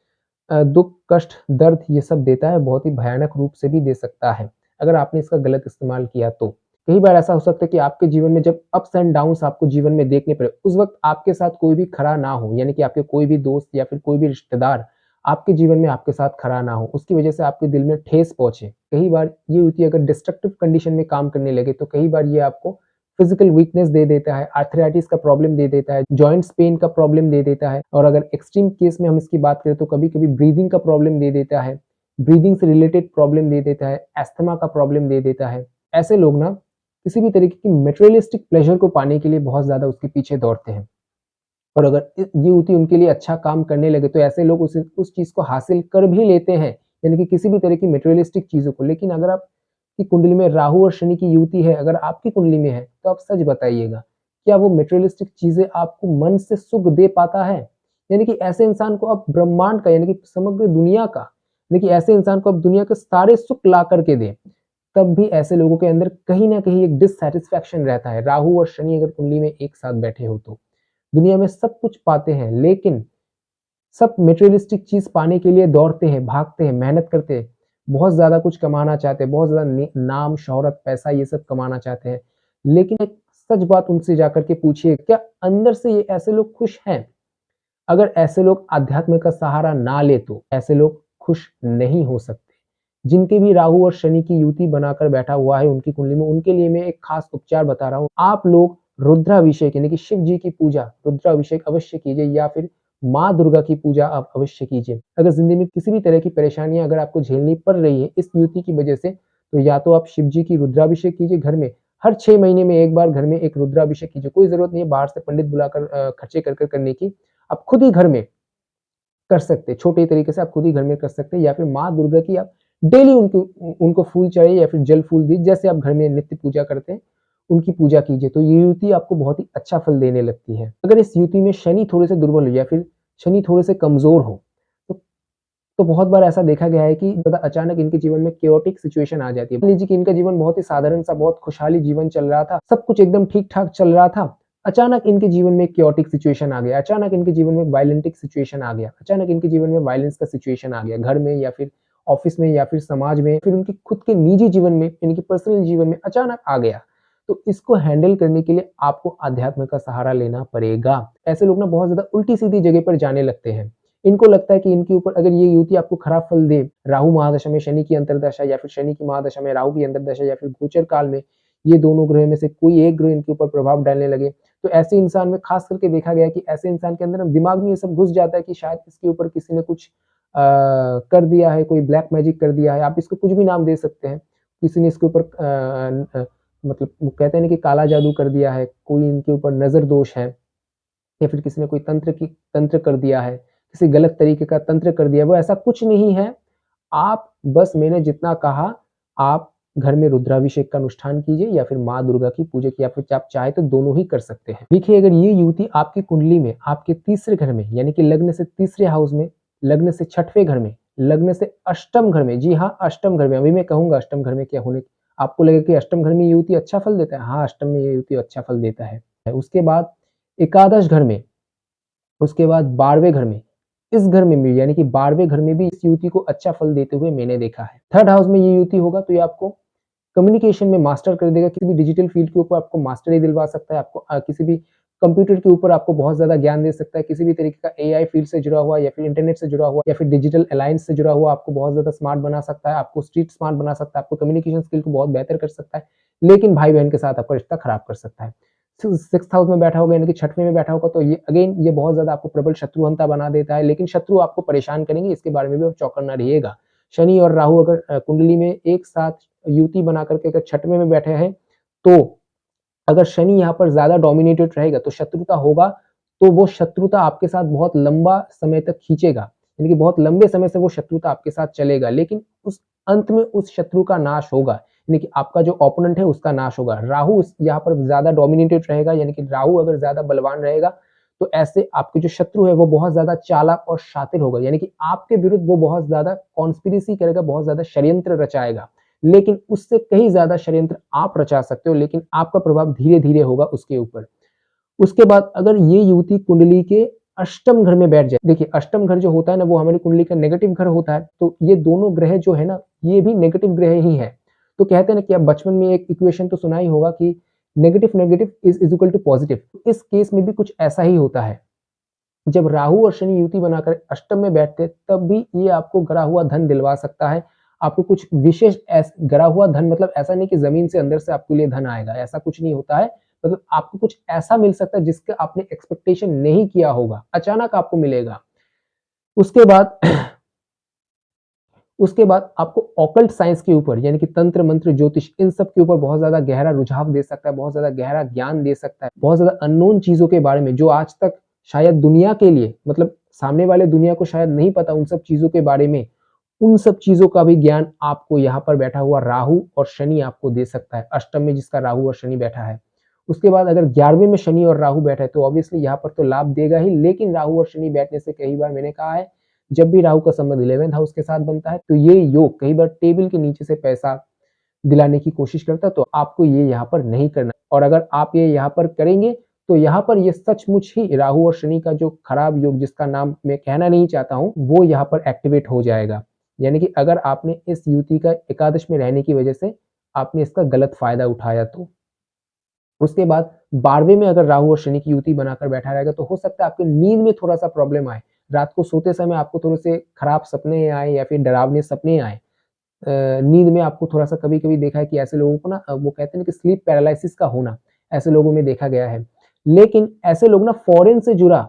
दुख, कष्ट, दर्द ये सब देता है, बहुत ही भयानक रूप से भी दे सकता है अगर आपने इसका गलत इस्तेमाल किया तो। कई बार ऐसा हो सकता है कि आपके जीवन में जब अप्स एंड डाउन्स आपको जीवन में देखने पड़े, उस वक्त आपके साथ कोई भी खड़ा ना हो, यानी कि आपके कोई भी दोस्त या फिर कोई भी रिश्तेदार आपके जीवन में आपके साथ खड़ा ना हो, उसकी वजह से आपके दिल में ठेस पहुंचे। कई बार ये होती है, अगर डिस्ट्रक्टिव कंडीशन में काम करने लगे तो कई बार ये आपको फिजिकल वीकनेस दे देता है, आर्थराइटिस का प्रॉब्लम दे देता है, जॉइंट्स पेन का प्रॉब्लम दे देता है, और अगर एक्सट्रीम केस में हम इसकी बात करें तो कभी कभी ब्रीदिंग का प्रॉब्लम दे देता है, ब्रीदिंग से रिलेटेड प्रॉब्लम दे देता है, एस्थमा का प्रॉब्लम दे देता है। ऐसे लोग ना किसी भी तरीके की मेटेरियलिस्टिक प्लेजर को पाने के लिए बहुत ज्यादा उसके पीछे दौड़ते हैं, और अगर ये युवती उनके लिए अच्छा काम करने लगे तो ऐसे लोग उस चीज को हासिल कर भी लेते हैं, यानी कि किसी भी तरह की मेटेरियलिस्टिक चीजों को। लेकिन अगर आपकी कुंडली में राहु और शनि की युवती है, अगर आपकी कुंडली में है, तो आप सच बताइएगा, क्या वो मेटेरियलिस्टिक चीजें आपको मन से सुख दे पाता है? यानी कि ऐसे इंसान को आप ब्रह्मांड का, यानी कि समग्र दुनिया का, यानी कि ऐसे इंसान को आप दुनिया के सारे सुख ला करके दे, तब भी ऐसे लोगों के अंदर कहीं ना कहीं एक डिससैटिस्फैक्शन रहता है। राहु और शनि अगर कुंडली में एक साथ बैठे हो तो दुनिया में सब कुछ पाते हैं, लेकिन सब मटेरियलिस्टिक चीज पाने के लिए दौड़ते हैं, भागते हैं, मेहनत करते हैं, बहुत ज्यादा कुछ कमाना चाहते हैं, बहुत ज्यादा नाम, शोहरत, पैसा ये सब कमाना चाहते हैं। लेकिन एक सच बात उनसे जाकर के पूछिए, क्या अंदर से ये ऐसे लोग खुश हैं? अगर ऐसे लोग आध्यात्म का सहारा ना ले तो ऐसे लोग खुश नहीं हो सकते। जिनके भी राहु और शनि की युति बनाकर बैठा हुआ है उनकी कुंडली में, उनके लिए मैं एक खास उपचार बता रहा हूँ। आप लोग रुद्राभिषेक, यानी कि शिव जी की पूजा, रुद्राभिषेक अवश्य कीजिए, या फिर माँ दुर्गा की पूजा आप अवश्य कीजिए। अगर जिंदगी में किसी भी तरह की परेशानियां अगर आपको झेलनी पड़ रही है इस युति की वजह से, तो या तो आप शिव जी की रुद्राभिषेक कीजिए घर में, हर 6 महीने में एक बार घर में एक रुद्राभिषेक कीजिए। कोई जरूरत नहीं है बाहर से पंडित बुलाकर खर्चे कर करने की, आप खुद ही घर में कर सकते हैं। छोटे तरीके से आप खुद ही घर में कर सकते हैं, या फिर माँ दुर्गा की आप डेली उनको फूल चढ़ाइए या फिर जल फूल दीजिए, जैसे आप घर में नित्य पूजा करते हैं उनकी पूजा कीजिए, तो ये युति आपको बहुत ही अच्छा फल देने लगती है। अगर इस युति में शनि थोड़े से दुर्बल हो या फिर शनि थोड़े से कमजोर हो तो, बहुत बार ऐसा देखा गया है कि अचानक इनके जीवन में केओटिक सिचुएशन आ जाती है। मान लीजिए कि इनका जीवन बहुत ही साधारण सा, बहुत खुशहाली जीवन चल रहा था, सब कुछ एकदम ठीक ठाक चल रहा था, अचानक इनके जीवन में केओटिक सिचुएशन आ गया, अचानक इनके जीवन में वायलेंटिक सिचुएशन आ गया, अचानक इनके जीवन में वायलेंस का सिचुएशन आ गया, घर में या फिर ऑफिस में या फिर समाज में, फिर उनके खुद के निजी जीवन में, इनके पर्सनल जीवन में अचानक आ गया। तो इसको हैंडल करने के लिए आपको अध्यात्म का सहारा लेना पड़ेगा। ऐसे लोग ना बहुत ज्यादा उल्टी सीधी जगह पर जाने लगते हैं। इनको लगता है कि इनके ऊपर अगर ये युति आपको खराब फल दे, राहु महादशा में शनि की अंतरदशा, या फिर शनि की महादशा में राहु की अंतरदशा, या फिर गोचर काल में ये दोनों ग्रह में से कोई एक ग्रह इनके ऊपर प्रभाव डालने लगे, तो ऐसे इंसान में खास करके देखा गया है कि ऐसे इंसान के अंदर दिमाग में ये सब घुस जाता है कि शायद इसके ऊपर किसी ने कुछ कर दिया है, कोई ब्लैक मैजिक कर दिया है, आप इसको कुछ भी नाम दे सकते हैं। किसी ने इसके ऊपर मतलब कहते हैं कि काला जादू कर दिया है, कोई इनके ऊपर नजर दोष है, या फिर किसी ने कोई तंत्र कर दिया है, किसी गलत तरीके का तंत्र कर दिया। वो ऐसा कुछ नहीं है। आप बस मैंने जितना कहा, आप घर में रुद्राभिषेक का अनुष्ठान कीजिए या फिर माँ दुर्गा की पूजा की, या फिर आप चाहे तो दोनों ही कर सकते हैं। देखिए, अगर ये युवती आपकी कुंडली में आपके तीसरे घर में, यानी कि लग्न से तीसरे हाउस में, लग्न से छठवें घर में, लग्न से अष्टम घर में, जी हाँ अष्टम घर में, अभी मैं कहूंगा अष्टम घर में क्या होने, आपको लगेगा कि अष्टम घर में युवती अच्छा फल देता है, हाँ अष्टम में ये युवती अच्छा फल देता है। उसके बाद एकादश घर में, उसके बाद 12वें घर में, इस घर में भी, यानी कि 12वें घर में भी इस युवती को अच्छा फल देते हुए मैंने देखा है। थर्ड हाउस में ये युवती होगा तो ये आपको कम्युनिकेशन में मास्टर कर देगा, किसी भी डिजिटल फील्ड के ऊपर आपको मास्टरी दिलवा सकता है, आपको किसी भी कंप्यूटर के ऊपर आपको बहुत ज़्यादा ज्ञान दे सकता है, किसी भी तरीके का एआई फील्ड से जुड़ा हुआ या फिर इंटरनेट से जुड़ा हुआ या फिर डिजिटल अलायंस से जुड़ा हुआ आपको बहुत ज़्यादा स्मार्ट बना सकता है, आपको स्ट्रीट स्मार्ट बना सकता है, आपको कम्युनिकेशन स्किल को बहुत बेहतर कर सकता है, लेकिन भाई-बहन के साथ आपका रिश्ता खराब कर सकता है। 6th हाउस में बैठा होगा यानी कि 6वें में बैठा होगा तो ये अगेन ये बहुत ज़्यादा आपको प्रबल शत्रुहंता बना देता है, लेकिन शत्रु आपको परेशान करेंगे, इसके बारे में भी आप चौकन्ना रहिएगा। शनि और राहु अगर कुंडली में एक साथ युति बना करके अगर 6वें में बैठे हैं, तो अगर शनि यहाँ पर ज़्यादा डोमिनेटेड रहेगा तो शत्रुता होगा, तो वो शत्रुता आपके साथ बहुत लंबा समय तक खींचेगा, यानी कि बहुत लंबे समय से वो शत्रुता आपके साथ चलेगा, लेकिन उस अंत में उस शत्रु का नाश होगा, यानी कि आपका जो ओपोनेंट है उसका नाश होगा। राहु यहाँ पर ज़्यादा डोमिनेटेड रहेगा, यानी कि राहु अगर ज़्यादा बलवान रहेगा, तो ऐसे आपके जो शत्रु है वो बहुत ज़्यादा चालाक और शातिर होगा, यानी कि आपके विरुद्ध वो बहुत ज़्यादा कॉन्स्पिरेसी करेगा, बहुत ज़्यादा षड्यंत्र रचाएगा। लेकिन उससे कहीं ज़्यादा षड्यंत्र आप रचा सकते हो, लेकिन आपका प्रभाव धीरे-धीरे होगा उसके ऊपर। उसके बाद अगर ये युति कुंडली के अष्टम घर में बैठ जाए, देखिए अष्टम घर जो होता है ना वो हमारी कुंडली का नेगेटिव घर होता है, तो ये दोनों ग्रह जो है ना ये भी नेगेटिव ग्रह ही है। तो कहते हैं ना कि आप बचपन में एक इक्वेशन तो सुना ही होगा कि negative negative is equal to positive. इस केस में भी कुछ ऐसा ही होता है। जब राहु और शनि युति बनाकर अष्टम में बैठते हैं तब भी ये आपको गड़ा हुआ धन दिलवा सकता है। आपको कुछ विशेष गड़ा हुआ धन मतलब ऐसा नहीं कि जमीन से अंदर से आपके लिए धन आएगा, ऐसा कुछ नहीं होता है। मतलब आपको कुछ ऐसा मिल सकता है जिसका आपने एक्सपेक्टेशन नहीं किया होगा, अचानक आपको मिलेगा। उसके बाद उसके बाद आपको ऑकल्ट साइंस के ऊपर यानी कि तंत्र मंत्र ज्योतिष इन सब के ऊपर बहुत ज्यादा गहरा रुझाव दे सकता है, बहुत ज्यादा गहरा ज्ञान दे सकता है, बहुत ज्यादा अननोन चीजों के बारे में जो आज तक शायद दुनिया के लिए मतलब सामने वाले दुनिया को शायद नहीं पता उन सब चीजों के बारे में, उन सब चीजों का भी ज्ञान आपको यहाँ पर बैठा हुआ राहु और शनि आपको दे सकता है, अष्टम में जिसका राहु और शनि बैठा है। उसके बाद अगर 11वें में शनि और राहु बैठा है तो ऑब्वियसली यहाँ पर तो लाभ देगा ही, लेकिन राहु और शनि बैठने से कई बार मैंने कहा है जब भी राहु का संबंध 11th हाउस के साथ बनता है तो ये योग कई बार टेबल के नीचे से पैसा दिलाने की कोशिश करता है, तो आपको ये यहाँ पर नहीं करना। और अगर आप ये यहाँ पर करेंगे तो यहाँ पर ये सचमुच ही राहु और शनि का जो खराब योग जिसका नाम मैं कहना नहीं चाहता हूँ वो यहाँ पर एक्टिवेट हो जाएगा। यानी कि अगर आपने इस युति का एकादश में रहने की वजह से आपने इसका गलत फायदा उठाया तो। उसके बाद 12वें में अगर राहु और शनि की युति बनाकर बैठा रहेगा तो हो सकता है आपके नींद में थोड़ा सा प्रॉब्लम आए, रात को सोते समय आपको थोड़े से खराब सपने आए या फिर डरावने सपने आए। नींद में आपको थोड़ा सा कभी-कभी देखा है कि ऐसे लोगों को ना वो कहते हैं कि स्लीप पैरालिसिस का होना ऐसे लोगों में देखा गया है। लेकिन ऐसे लोग ना फॉरेन से जुड़ा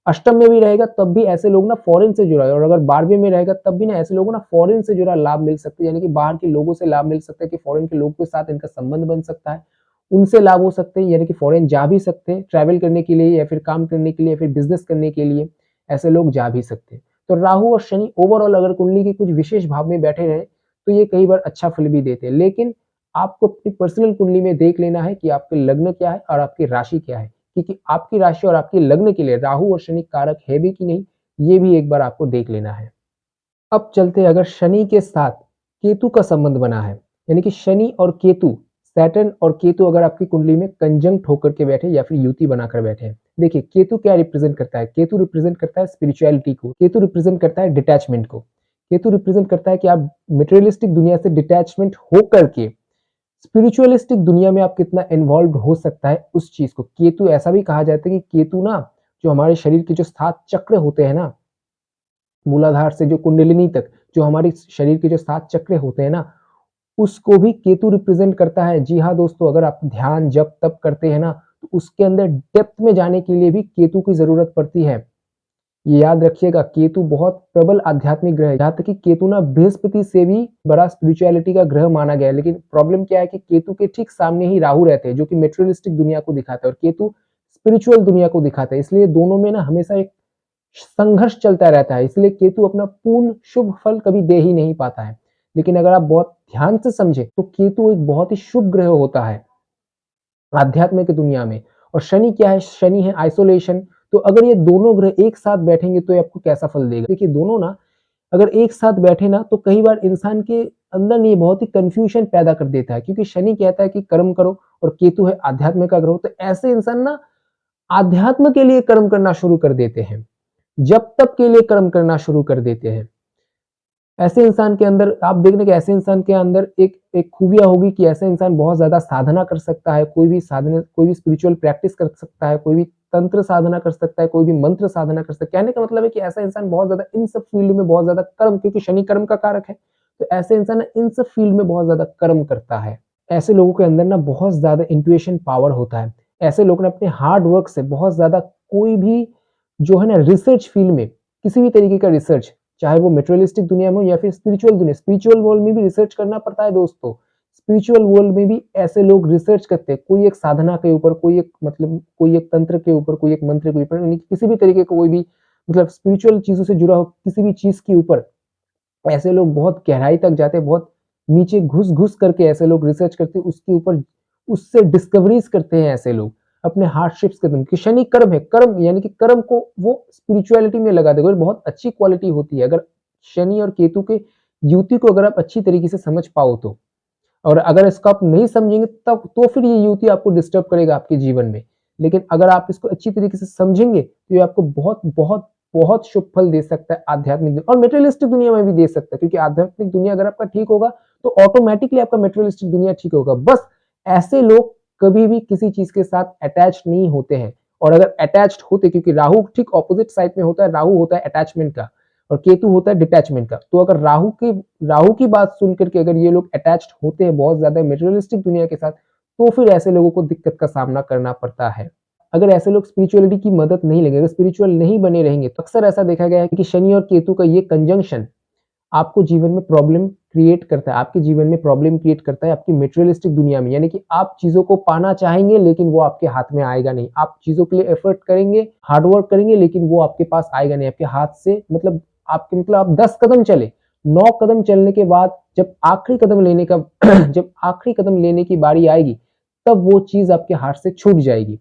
अष्टम में भी रहेगा तब भी ऐसे लोग ना फॉरेन से जुड़ा है, और अगर 12वें में रहेगा तब भी ना ऐसे लोगों को ना फॉरेन से जुड़ा लाभ मिल सकता है, यानी कि बाहर के लोगों से लाभ मिल सकता है कि फॉरेन के लोगों के साथ इनका संबंध बन सकता है, उनसे लाभ हो सकते हैं, यानी कि फॉरेन जा भी सकते हैं ट्रैवल करने के लिए या फिर काम करने के लिए या फिर बिजनेस करने के लिए, ऐसे लोग जा भी सकते हैं। तो राहु और शनि ओवरऑल अगर कुंडली के कुछ विशेष भाव में बैठे रहे तो ये कई बार अच्छा फल भी देते हैं, लेकिन आपको अपनी पर्सनल कुंडली में देख लेना है कि आपके लग्न क्या है और आपकी राशि क्या है, क्योंकि आपकी राशि और आपके लग्न के लिए राहु और शनि कारक है भी कि नहीं ये भी एक बार आपको देख लेना है। अब चलते अगर शनि के साथ केतु का संबंध बना है, यानी कि शनि और केतु सैटर्न और केतु अगर आपकी कुंडली में कंजंक्ट होकर के बैठे या फिर युति बनाकर बैठे हैं। देखिए केतु क्या रिप्रेजेंट करता है, केतु रिप्रेजेंट करता है स्पिरिचुअलिटी को, केतु रिप्रेजेंट करता है डिटैचमेंट को, केतु रिप्रेजेंट करता है कि आप मटेरियलिस्टिक दुनिया से डिटैचमेंट होकर के स्पिरिचुअलिस्टिक दुनिया में आप कितना इन्वॉल्व हो सकता है उस चीज को। केतु ऐसा भी कहा जाता है कि केतु ना जो हमारे शरीर के जो 7 चक्र होते हैं ना, मूलाधार से जो कुंडलिनी तक जो हमारे शरीर के जो 7 चक्र होते हैं ना, उसको भी केतु रिप्रेजेंट करता है। जी हाँ दोस्तों, अगर आप ध्यान जप तप करते हैं ना तो उसके अंदर डेप्थ में जाने के लिए भी केतु की जरूरत पड़ती है। ये याद रखिएगा केतु बहुत प्रबल आध्यात्मिक ग्रह है, यहाँ तक कि केतु ना बृहस्पति से भी बड़ा स्पिरिचुअलिटी का ग्रह माना गया है। लेकिन प्रॉब्लम क्या है कि केतु के ठीक सामने ही राहु रहते हैं जो कि मेटेरियलिस्टिक दुनिया को दिखाता है और केतु स्पिरिचुअल दुनिया को दिखाता है, इसलिए दोनों में ना हमेशा एक संघर्ष चलता रहता है। इसलिए केतु अपना पूर्ण शुभ फल कभी दे ही नहीं पाता है। लेकिन अगर आप बहुत ध्यान से समझे तो केतु एक बहुत ही शुभ ग्रह होता है आध्यात्म की दुनिया में। और शनि क्या है, शनि है आइसोलेशन। तो अगर ये दोनों ग्रह एक साथ बैठेंगे तो ये आपको कैसा फल देगा। देखिए दोनों ना अगर एक साथ बैठे ना तो कई बार इंसान के अंदर नहीं बहुत ही कंफ्यूजन पैदा कर देता है, क्योंकि शनि कहता है कि कर्म करो और केतु है आध्यात्म का ग्रह। तो ऐसे इंसान ना आध्यात्म के लिए कर्म करना शुरू कर देते हैं, जब तक के लिए कर्म करना शुरू कर देते हैं। ऐसे इंसान के अंदर आप देखने कि ऐसे इंसान के अंदर एक खूबियाँ होगी कि ऐसा इंसान बहुत ज़्यादा साधना कर सकता है, कोई भी स्पिरिचुअल प्रैक्टिस कर सकता है, कोई भी तंत्र साधना कर सकता है, कोई भी मंत्र साधना कर सकता है। कहने का मतलब है कि ऐसा इंसान बहुत ज़्यादा इन सब फील्ड में बहुत ज़्यादा कर्म, क्योंकि शनि कर्म का कारक है, तो ऐसे इंसान ना इन सब फील्ड में बहुत ज़्यादा कर्म करता है। ऐसे लोगों के अंदर ना बहुत ज़्यादा इंट्यूशन पावर होता है। ऐसे लोग ना अपने हार्ड वर्क से बहुत ज़्यादा कोई भी जो है ना रिसर्च फील्ड में किसी भी तरीके का रिसर्च, चाहे वो मटेरियलिस्टिक दुनिया में हो या फिर स्पिरिचुअल वर्ल्ड में भी रिसर्च करना पड़ता है दोस्तों। स्पिरिचुअल वर्ल्ड में भी ऐसे लोग रिसर्च करते हैं, कोई एक साधना के ऊपर, कोई एक तंत्र के ऊपर, कोई एक मंत्र के ऊपर, यानी कि किसी भी तरीके का कोई भी मतलब स्पिरिचुअल चीज़ों से जुड़ा हो किसी भी चीज़ के ऊपर ऐसे लोग बहुत गहराई तक जाते हैं, बहुत नीचे घुस-घुस करके ऐसे लोग रिसर्च करते हैं, उसके ऊपर उससे डिस्कवरीज़ करते हैं ऐसे लोग, अपने हार्डशिप्स के दिन कि शनि कर्म है, कर्म यानी कि कर्म को वो स्पिरिचुअलिटी में लगा देगा और बहुत अच्छी क्वालिटी होती है। अगर शनि और केतु के युति को अगर आप अच्छी तरीके से समझ पाओ तो। और अगर इसको आप नहीं समझेंगे तब तो फिर ये युति आपको डिस्टर्ब करेगा आपके जीवन में। लेकिन अगर आप इसको अच्छी तरीके से समझेंगे तो ये आपको बहुत शुभ फल दे सकता है आध्यात्मिक और मटेरियलिस्टिक दुनिया में भी दे सकता है, क्योंकि आध्यात्मिक दुनिया अगर आपका ठीक होगा तो ऑटोमेटिकली आपका मटेरियलिस्टिक दुनिया ठीक होगा। बस ऐसे लोग कभी भी किसी चीज के साथ अटैच नहीं होते हैं, और अगर अटैच्ड होते, क्योंकि राहु ठीक ऑपोजिट साइड में होता है, राहु होता है अटैचमेंट का और केतु होता है डिटैचमेंट का। तो अगर राहु की बात सुन करके अगर ये लोग अटैच्ड होते हैं बहुत ज्यादा मटेरियलिस्टिक दुनिया के साथ, तो फिर ऐसे लोगों को दिक्कत का सामना करना पड़ता है। अगर ऐसे लोग स्पिरिचुअलिटी की मदद नहीं लेंगे, अगर स्पिरिचुअल नहीं बने रहेंगे, तो अक्सर ऐसा देखा गया है कि शनि और केतु का ये कंजंक्शन आपको जीवन में प्रॉब्लम क्रिएट करता है, आपके जीवन में प्रॉब्लम क्रिएट करता है आपकी मटेरियलिस्टिक दुनिया में। यानी कि आप चीजों को पाना चाहेंगे लेकिन वो आपके हाथ में आएगा नहीं, आप चीजों के लिए एफर्ट करेंगे, हार्डवर्क करेंगे, लेकिन वो आपके पास आएगा नहीं आपके हाथ से। मतलब आप 10 कदम चले, 9 कदम चलने के बाद जब आखिरी कदम लेने का जब आखिरी कदम लेने की बारी आएगी, तब वो चीज आपके हाथ से छूट जाएगी।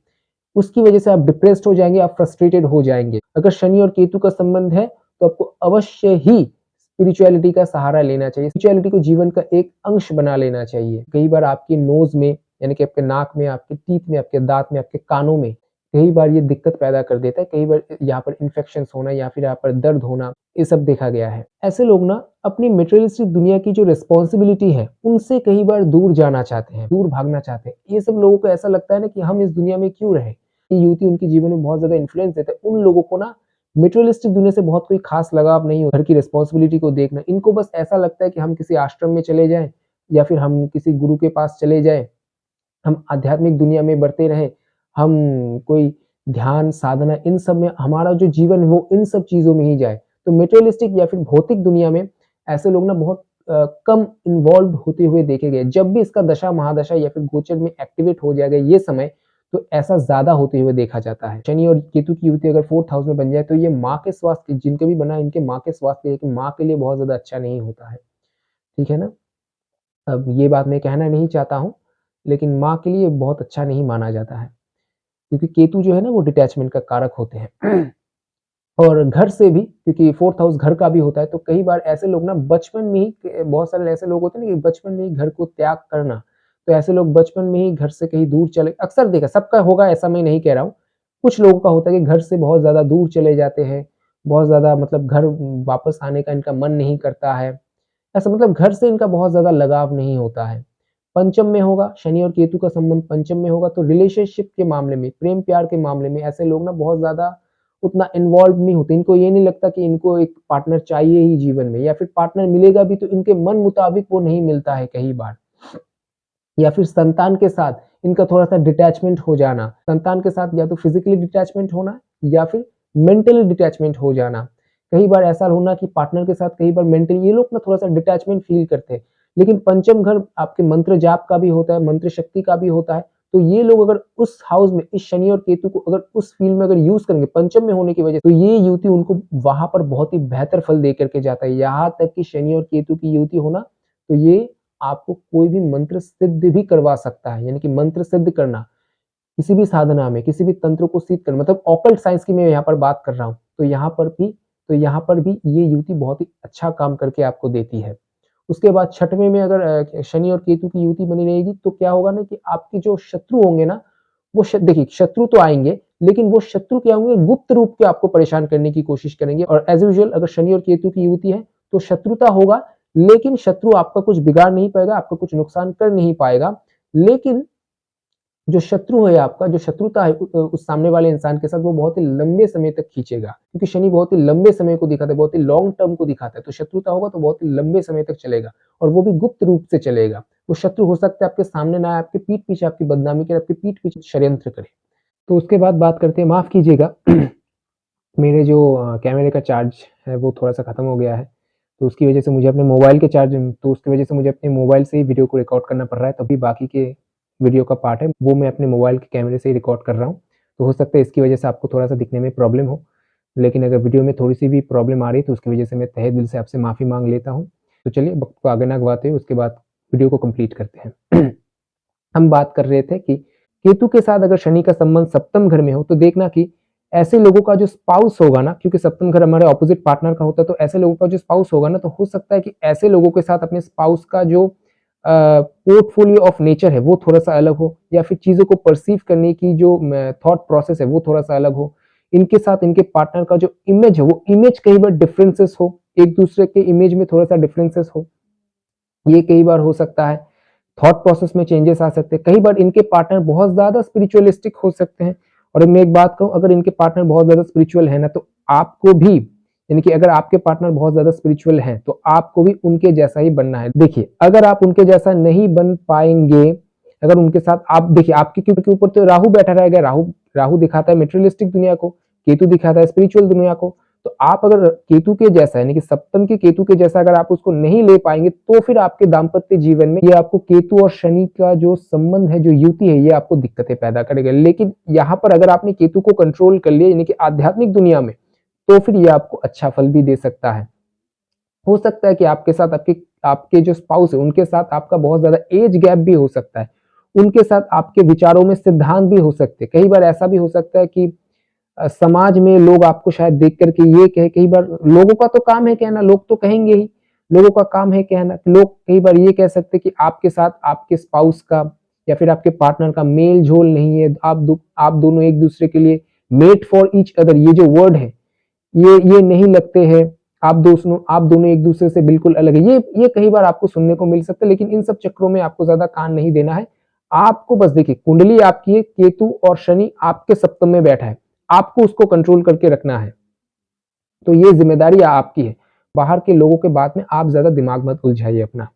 उसकी वजह से आप डिप्रेस्ड हो जाएंगे, आप फ्रस्ट्रेटेड हो जाएंगे। अगर शनि और केतु का संबंध है तो आपको अवश्य ही स्पिरिचुअलिटी का सहारा लेना चाहिए, स्पिरिचुअलिटी को जीवन का एक अंश बना लेना चाहिए। कई बार आपकी नोज में, यानी कि आपके नाक में, आपके टीथ में, आपके दांत में, आपके कानों में कई बार ये दिक्कत पैदा कर देता है, कई बार यहाँ पर इन्फेक्शन होना या फिर यहाँ पर दर्द होना, ये सब देखा गया है। ऐसे लोग ना अपनी मटेरियलिस्टिक दुनिया की जो रिस्पॉन्सिबिलिटी है उनसे कई बार दूर जाना चाहते हैं, दूर भागना चाहते हैं। ये सब लोगों को ऐसा लगता है ना कि हम इस दुनिया में क्यों रहे। ये युवती उनके जीवन में बहुत ज्यादा इन्फ्लुएंस देते हैं। उन लोगों को ना मटेरियलिस्टिक दुनिया से बहुत कोई खास लगाव नहीं हो, घर की रिस्पॉन्सिबिलिटी को देखना, इनको बस ऐसा लगता है कि हम किसी आश्रम में चले जाएं या फिर हम किसी गुरु के पास चले जाएं, हम आध्यात्मिक दुनिया में बढ़ते रहें, हम कोई ध्यान साधना इन सब में हमारा जो जीवन है वो इन सब चीजों में ही जाए। तो मटेरियलिस्टिक या फिर भौतिक दुनिया में ऐसे लोग ना बहुत कम इन्वॉल्व होते हुए देखे गए। जब भी इसका दशा महादशा या फिर गोचर में एक्टिवेट हो जाएगा ये समय, तो ऐसा ज्यादा होते हुए देखा जाता है। शनि और केतु की युति अगर 4th हाउस में बन जाए तो ये माँ के स्वास्थ्य, जिनके भी बना इनके माँ के स्वास्थ्य, लेकिन माँ के लिए बहुत ज्यादा अच्छा नहीं होता है। ठीक है ना। अब ये बात मैं कहना नहीं चाहता हूँ, लेकिन माँ के लिए बहुत अच्छा नहीं माना जाता है, क्योंकि केतु जो है ना वो डिटैचमेंट का कारक होते हैं। और घर से भी, क्योंकि 4th हाउस घर का भी होता है, तो कई बार ऐसे लोग ना बचपन में ही, बहुत सारे ऐसे लोग होते हैं ना कि बचपन में ही घर को त्याग करना, तो ऐसे लोग बचपन में ही घर से कहीं दूर चले, अक्सर देखा, सबका होगा ऐसा मैं नहीं कह रहा हूँ, कुछ लोगों का होता है कि घर से बहुत ज्यादा दूर चले जाते हैं, बहुत ज्यादा मतलब घर वापस आने का इनका मन नहीं करता है, ऐसा मतलब घर से इनका बहुत ज्यादा लगाव नहीं होता है। पंचम में होगा, शनि और केतु का संबंध पंचम में होगा, तो रिलेशनशिप के मामले में, प्रेम प्यार के मामले में ऐसे लोग ना बहुत ज्यादा उतना इन्वॉल्व नहीं होते। इनको ये नहीं लगता कि इनको एक पार्टनर चाहिए ही जीवन में, या फिर पार्टनर मिलेगा भी तो इनके मन मुताबिक वो नहीं मिलता है कई बार। या फिर संतान के साथ इनका थोड़ा सा डिटैचमेंट हो जाना, संतान के साथ या तो फिजिकली डिटैचमेंट होना या फिर मेंटली डिटैचमेंट हो जाना। कई बार ऐसा होना कि पार्टनर के साथ कई बार मेंटली ये लोग ना थोड़ा सा डिटैचमेंट फील करते हैं। लेकिन पंचम घर आपके मंत्र जाप का भी होता है, मंत्र शक्ति का भी होता है, तो ये लोग अगर उस हाउस में इस शनि और केतु को अगर उस फील्ड में अगर यूज करेंगे पंचम में होने की वजह से, तो ये युति उनको वहां पर बहुत ही बेहतर फल दे करके जाता है। यहाँ तक कि शनि और केतु की युति होना, तो ये आपको कोई भी मंत्र सिद्ध भी करवा सकता है। यानी कि मंत्र सिद्ध करना, किसी भी साधना में किसी भी तंत्र को सिद्ध करना, मतलब ऑकल्ट साइंस की मैं यहाँ पर बात कर रहा हूँ, तो यहाँ पर भी ये युति बहुत ही अच्छा काम करके आपको देती है। उसके बाद छठवें में अगर शनि और केतु की युति बनी रहेगी, तो क्या होगा ना कि आपके जो शत्रु होंगे ना, वो देखिए शत्रु तो आएंगे, लेकिन वो शत्रु क्या होंगे, गुप्त रूप के आपको परेशान करने की कोशिश करेंगे। और एज यूजुअल अगर शनि और केतु की युति है तो शत्रुता होगा, लेकिन शत्रु आपका कुछ बिगाड़ नहीं पाएगा, आपका कुछ नुकसान कर नहीं पाएगा। लेकिन जो शत्रु है आपका, जो शत्रुता है उस सामने वाले इंसान के साथ, वो बहुत ही लंबे समय तक खींचेगा, क्योंकि शनि बहुत ही लंबे समय को दिखाता है, बहुत ही लॉन्ग टर्म को दिखाता है। तो शत्रुता होगा तो बहुत ही लंबे समय तक चलेगा, और वो भी गुप्त रूप से चलेगा। वो शत्रु हो सकता है आपके सामने ना आए, आपके पीठ पीछे आपकी बदनामी करे, आपकी पीठ पीछे षड्यंत्र करे। तो उसके बाद बात करते हैं, माफ कीजिएगा मेरे जो कैमरे का चार्ज है वो थोड़ा-सा खत्म हो गया है, तो उसकी वजह से मुझे अपने मोबाइल के चार्ज तो उसकी वजह से मुझे अपने मोबाइल से ही वीडियो को रिकॉर्ड करना पड़ रहा है, तभी बाकी के वीडियो का पार्ट है वो मैं अपने मोबाइल के कैमरे से ही रिकॉर्ड कर रहा हूँ। तो हो सकता है इसकी वजह से आपको थोड़ा-सा दिखने में प्रॉब्लम हो, लेकिन अगर वीडियो में थोड़ी-सी भी प्रॉब्लम आ रही है तो उसकी वजह से मैं तहे दिल से आपसे माफ़ी माँग लेता हूँ। तो चलिए वक़्त को आगे ना गवाते हुए उसके बाद वीडियो को कंप्लीट करते हैं। हम बात कर रहे थे कि केतु के साथ अगर शनि का संबंध सप्तम घर में हो तो देखना कि ऐसे लोगों का जो स्पाउस होगा ना, क्योंकि सप्तम घर हमारे ऑपोजिट पार्टनर का होता है, तो ऐसे लोगों का जो स्पाउस होगा ना, तो हो सकता है कि ऐसे लोगों के साथ अपने स्पाउस का जो पोर्टफोलियो ऑफ नेचर है वो थोड़ा-सा अलग हो, या फिर चीज़ों को परसीव करने की जो थॉट प्रोसेस है वो थोड़ा-सा अलग हो। इनके साथ इनके पार्टनर का जो इमेज है वो इमेज कई बार डिफरेंसेस हो, एक-दूसरे के इमेज में थोड़ा-सा डिफरेंसेस हो, ये कई बार हो सकता है। थॉट प्रोसेस में चेंजेस आ सकते हैं। कई बार इनके पार्टनर बहुत ज़्यादा स्पिरिचुअलिस्टिक हो सकते हैं, और मैं एक बात कहूँ, अगर इनके पार्टनर बहुत ज़्यादा स्पिरिचुअल है ना, तो आपको भी, यानी कि अगर आपके पार्टनर बहुत ज़्यादा स्पिरिचुअल हैं, तो आपको भी उनके जैसा ही बनना है। देखिए, अगर आप उनके जैसा नहीं बन पाएँगे, अगर उनके साथ आप देखिए आपके के ऊपर तो राहु बैठा रहेगा, राहु राहु दिखाता है मटेरियलिस्टिक दुनिया को, केतु दिखाता है स्पिरिचुअल दुनिया को। तो आप अगर केतु के जैसा, यानी कि सप्तम के केतु के जैसा अगर आप उसको नहीं ले पाएंगे, तो फिर आपके दाम्पत्य जीवन में ये आपको केतु और शनि का जो संबंध है, जो युति है, ये आपको दिक्कतें पैदा करेगा। लेकिन यहाँ पर अगर आपने केतु को कंट्रोल कर लिया, यानी कि आध्यात्मिक दुनिया में, तो फिर ये आपको अच्छा फल भी दे सकता है। हो सकता है कि आपके साथ आपके आपके जो स्पाउस है उनके साथ आपका बहुत ज्यादा एज गैप भी हो सकता है, उनके साथ आपके विचारों में सिद्धांत भी हो सकते हैं। कई बार ऐसा भी हो सकता है कि समाज में लोग आपको शायद देख करके ये कहे, कई बार लोगों का तो काम है कहना, लोग तो कहेंगे ही, लोगों का काम है कहना, लोग कई बार ये कह सकते हैं कि आपके साथ आपके स्पाउस का या फिर आपके पार्टनर का मेल झोल नहीं है, आप दोनों एक दूसरे के लिए मेट फॉर ईच अदर, ये जो वर्ड है ये नहीं लगते हैं, आप दोनों एक दूसरे से बिल्कुल अलग है, ये कई बार आपको सुनने को मिल सकता है। लेकिन इन सब चक्रों में आपको ज्यादा कान नहीं देना है। आपको बस देखिए, कुंडली आपकी है, केतु और शनि आपके सप्तम में बैठा है, आपको उसको कंट्रोल करके रखना है। तो ये जिम्मेदारी आपकी है, बाहर के लोगों के बात में आप ज्यादा दिमाग मत उलझाइए अपना।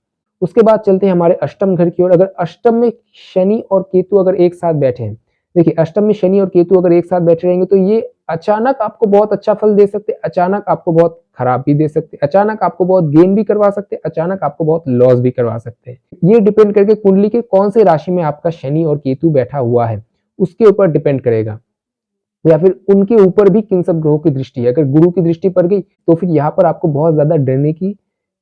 उसके बाद चलते हैं हमारे अष्टम घर की ओर। अगर अष्टम में शनि और केतु अगर एक साथ बैठे हैं, देखिए अष्टम में शनि और केतु अगर एक साथ बैठे रहेंगे तो ये अचानक आपको बहुत अच्छा फल दे सकते, अचानक आपको बहुत खराब भी दे सकते, अचानक आपको बहुत गेन भी करवा सकते, अचानक आपको बहुत लॉस भी करवा सकते हैं। ये डिपेंड करके कुंडली के कौन से राशि में आपका शनि और केतु बैठा हुआ है उसके ऊपर डिपेंड करेगा, या फिर उनके ऊपर भी किन सब ग्रहों की दृष्टि है। अगर गुरु की दृष्टि पड़ गई तो फिर यहाँ पर आपको बहुत ज्यादा डरने की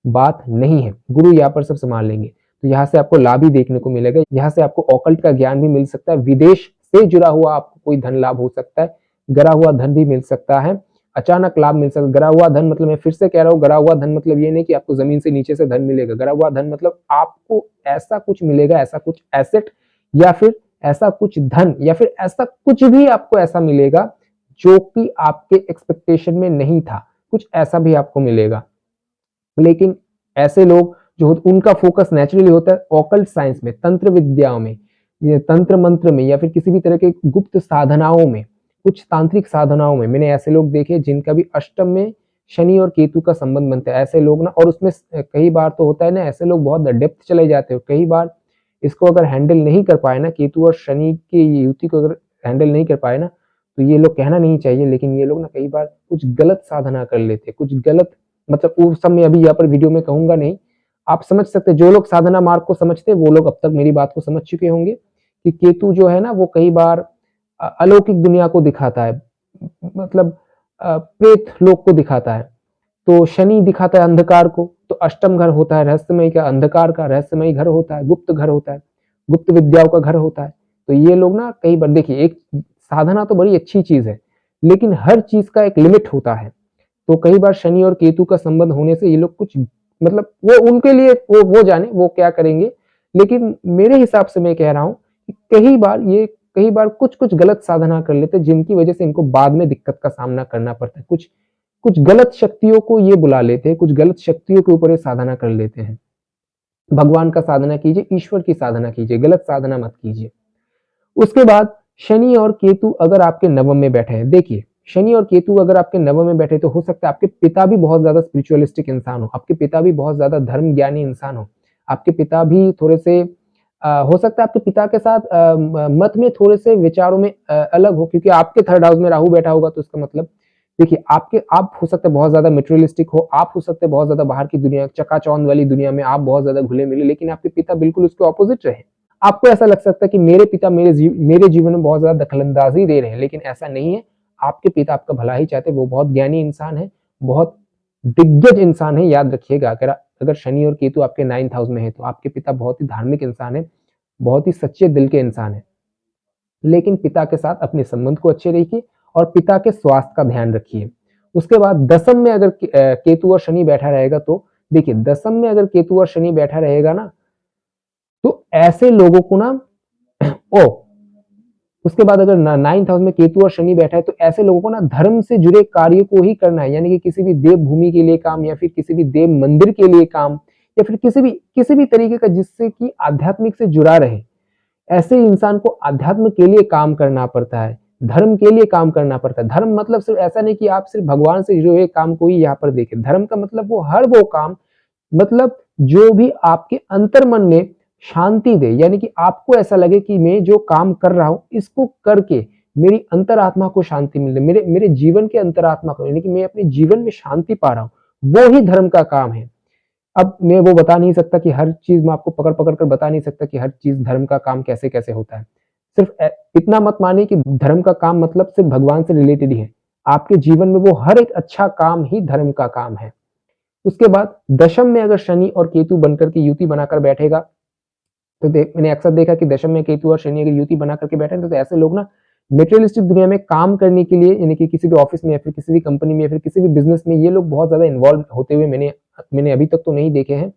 बात नहीं है, गुरु यहाँ पर सब संभाल लेंगे। तो यहाँ से आपको लाभ ही देखने को मिलेगा, यहाँ से आपको ऑकल्ट का ज्ञान भी मिल सकता है, विदेश से जुड़ा हुआ आपको कोई धन लाभ हो सकता है, गरा हुआ धन भी मिल सकता है, अचानक लाभ मिल सकता है। गरा हुआ धन मतलब, मैं फिर से कह रहा हूँ, गरा हुआ धन मतलब ये नहीं कि आपको जमीन से नीचे से धन मिलेगा। गरा हुआ धन मतलब आपको ऐसा कुछ मिलेगा, ऐसा कुछ एसेट या फिर ऐसा कुछ धन या फिर ऐसा कुछ भी आपको ऐसा मिलेगा जो कि आपके एक्सपेक्टेशन में नहीं था, कुछ ऐसा भी आपको मिलेगा। लेकिन ऐसे लोग जो उनका फोकस नेचुरली होता है ऑकल्ट साइंस में, तंत्र विद्याओं में, तंत्र मंत्र में, या फिर किसी भी तरह के गुप्त साधनाओं में, कुछ तांत्रिक साधनाओं में, मैंने ऐसे लोग देखे जिनका भी अष्टम में शनि और केतु का संबंध बनता है। ऐसे लोग ना, और उसमें कई बार तो होता है ना, ऐसे लोग बहुत डेप्थ चले जाते हैं। कई बार इसको अगर हैंडल नहीं कर पाए ना, केतु और शनि की युति को अगर हैंडल नहीं कर पाए ना, तो ये लोग, कहना नहीं चाहिए लेकिन ये लोग ना कई बार कुछ गलत साधना कर लेते, कुछ गलत, मतलब वो सब मैं अभी यहाँ पर वीडियो में कहूंगा नहीं, आप समझ सकते। जो लोग साधना मार्ग को समझते वो लोग अब तक मेरी बात को समझ चुके होंगे कि केतु जो है ना वो कई बार अलौकिक दुनिया को दिखाता है, मतलब प्रेत लोक को दिखाता है। तो शनि दिखाता है अंधकार को, तो अष्टम घर होता है रहस्यमय का, अंधकार का रहस्यमय घर होता है, गुप्त घर होता है, गुप्त विद्याओं का घर होता है। तो ये लोग ना कई बार, देखिए एक साधना तो बड़ी अच्छी चीज है, लेकिन हर चीज का एक लिमिट होता है। तो कई बार शनि और केतु का संबंध होने से ये लोग कुछ, मतलब वो उनके लिए वो जाने वो क्या करेंगे, लेकिन मेरे हिसाब से मैं कह रहा हूँ कि कई बार कुछ गलत साधना कर लेते, जिनकी वजह से इनको बाद में दिक्कत का सामना करना पड़ता है। कुछ गलत शक्तियों को ये बुला लेते हैं, कुछ गलत शक्तियों के ऊपर ये साधना कर लेते हैं। भगवान का साधना कीजिए, ईश्वर की साधना कीजिए, गलत साधना मत कीजिए। उसके बाद शनि और केतु अगर आपके नवम में बैठे हैं, देखिए शनि और केतु अगर आपके नवम में बैठे तो हो सकता है आपके पिता भी बहुत ज्यादा स्पिरिचुअलिस्टिक इंसान हो, आपके पिता भी बहुत ज्यादा धर्म ज्ञानी इंसान हो, आपके पिता भी थोड़े से हो सकता है आपके पिता के साथ मत में थोड़े से विचारों में अलग हो, क्योंकि आपके थर्ड हाउस में राहु बैठा होगा तो इसका मतलब देखिए आप हो सकते हैं बहुत ज्यादा मेटेरियलिस्टिक हो, आप हो सकते हैं बहुत ज्यादा बाहर की दुनिया, चकाचौंध वाली दुनिया में आप बहुत ज्यादा घुले मिले, लेकिन आपके पिता बिल्कुल उसके ऑपोजिट रहे। आपको ऐसा लग सकता है कि मेरे पिता मेरे जीवन में बहुत ज्यादा दखलंदाजी दे रहे हैं, लेकिन ऐसा नहीं है। आपके पिता आपका भला ही चाहते, वो बहुत ज्ञानी इंसान है, बहुत दिग्गज इंसान है। याद रखिएगा, अगर शनि और केतु आपके 9th हाउस में है तो आपके पिता बहुत ही धार्मिक इंसान है, बहुत ही सच्चे दिल के इंसान है। लेकिन पिता के साथ अपने संबंध को अच्छे रखिए और पिता के स्वास्थ्य का ध्यान रखिए। उसके बाद दसम में अगर केतु और शनि बैठा रहेगा तो देखिए, दसम में अगर केतु और शनि बैठा रहेगा ना, तो ऐसे लोगों को ना उसके बाद अगर 9th हाउस में केतु और शनि बैठा है तो ऐसे लोगों को ना धर्म से जुड़े कार्य को ही करना है, यानी कि किसी भी देव भूमि के लिए काम, या फिर किसी भी देव मंदिर के लिए काम, या फिर किसी भी तरीके का जिससे कि आध्यात्मिक से जुड़ा रहे। ऐसे इंसान को अध्यात्म के लिए काम करना पड़ता है, धर्म के लिए काम करना पड़ता है। धर्म मतलब सिर्फ ऐसा नहीं कि आप सिर्फ भगवान से जुड़े हुए काम को ही यहाँ पर देखें। धर्म का मतलब वो काम, मतलब जो भी आपके अंतर मन में शांति दे, यानी कि आपको ऐसा लगे कि मैं जो काम कर रहा हूं इसको करके मेरी अंतरात्मा को शांति मिल रही, मेरे जीवन के अंतरात्मा को, यानी कि मैं अपने जीवन में शांति पा रहा हूं, वो ही धर्म का काम है। अब मैं वो बता नहीं सकता कि हर चीज में आपको पकड़ पकड़ कर बता नहीं सकता कि हर चीज धर्म का काम कैसे कैसे होता है। सिर्फ इतना मत मानिए कि धर्म का काम मतलब सिर्फ भगवान से रिलेटेड ही है। आपके जीवन में वो हर एक अच्छा काम ही धर्म का काम है। उसके बाद दशम में अगर शनि और केतु बनकर के युति बनाकर बैठेगा तो मैंने अक्सर देखा कि दशम में केतु और शनि अगर युति बना करके बैठे तो ऐसे लोग ना मेटेरियलिस्टिक दुनिया में काम करने के लिए, यानी कि किसी भी ऑफिस में या फिर किसी भी कंपनी में या फिर किसी भी बिजनेस में ये लोग बहुत ज्यादा इन्वॉल्व होते हुए मैंने अभी तक तो नहीं देखे हैं।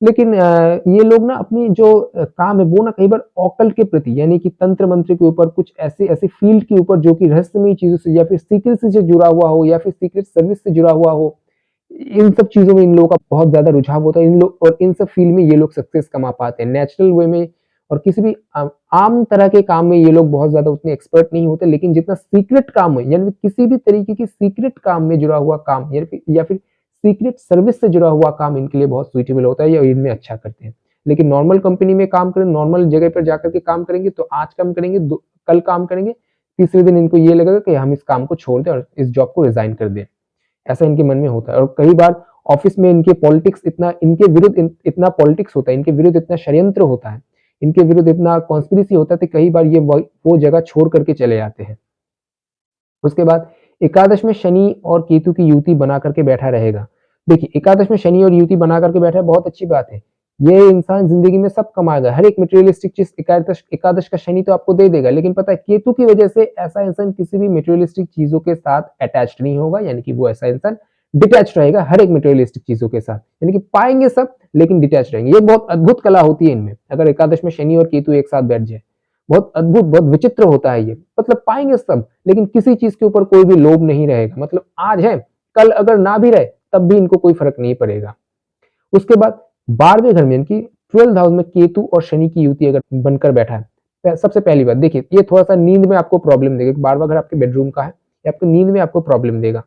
लेकिन ये लोग ना अपनी जो काम है वो ना कई बार ऑकल्ट के प्रति, यानी कि तंत्र मंत्र के ऊपर, कुछ ऐसे ऐसे फील्ड के ऊपर जो कि रहस्यमय चीजों से या फिर सीक्रेसी से जुड़ा हुआ हो या फिर सीक्रेट सर्विस से जुड़ा हुआ हो, इन सब चीजों में इन लोगों का बहुत ज्यादा रुझाव होता है। इन लोग और इन सब फील्ड में ये लोग सक्सेस कमा पाते हैं नेचुरल वे में। और किसी भी आम तरह के काम में ये लोग बहुत ज्यादा उतने एक्सपर्ट नहीं होते, लेकिन जितना सीक्रेट काम है, यानी किसी भी तरीके की सीक्रेट काम में जुड़ा हुआ काम या फिर सीक्रेट सर्विस से जुड़ा हुआ काम इनके लिए बहुत सुइटेबल होता है या इनमें अच्छा करते हैं। लेकिन नॉर्मल कंपनी में काम करें, नॉर्मल जगह पर जाकर के काम करेंगे तो आज काम करेंगे, कल काम करेंगे, तीसरे दिन इनको ये लगेगा कि हम इस काम को छोड़ दें और इस जॉब को रिजाइन कर दें। ऐसा इनके मन में होता है। और कई बार ऑफिस में इनके पॉलिटिक्स इनके विरुद्ध इतना पॉलिटिक्स होता है, इनके विरुद्ध इतना षड्यंत्र होता है, इनके विरुद्ध इतना कॉन्स्पिरेसी होता है कि कई बार ये वो जगह छोड़ करके चले जाते हैं। उसके बाद एकादश में शनि और केतु की युति बना करके बैठा रहेगा। देखिए, एकादश में शनि और युति बना करके बैठा है, बहुत अच्छी बात है। ये इंसान जिंदगी में सब कमाएगा, हर एक मटेरियलिस्टिक चीज एकादश का शनि तो आपको दे देगा, लेकिन पता है केतु की वजह से ऐसा इंसान किसी भी मटेरियलिस्टिक चीजों के साथ अटैच्ड नहीं होगा, यानी कि वो ऐसा इंसान डिटैच रहेगा हर एक मटेरियलिस्टिक चीजों के साथ, यानी कि पाएंगे सब लेकिन डिटैच रहेंगे। ये बहुत अद्भुत कला होती है इनमें, अगर एकादश में शनि और केतु एक साथ बैठ जाए, बहुत अद्भुत, बहुत विचित्र होता है ये। मतलब पाएंगे सब लेकिन किसी चीज के ऊपर कोई भी लोभ नहीं रहेगा, मतलब आज है कल अगर ना भी रहे तब भी इनको कोई फर्क नहीं पड़ेगा। उसके बाद 12वें घर में, यानी 12th हाउस में केतु और शनि की युति अगर बनकर बैठा है, सबसे पहली बात देखिए, ये थोड़ा सा नींद में आपको प्रॉब्लम देगा। 12वां घर आपके बेडरूम का है, ये आपको नींद में आपको प्रॉब्लम देगा।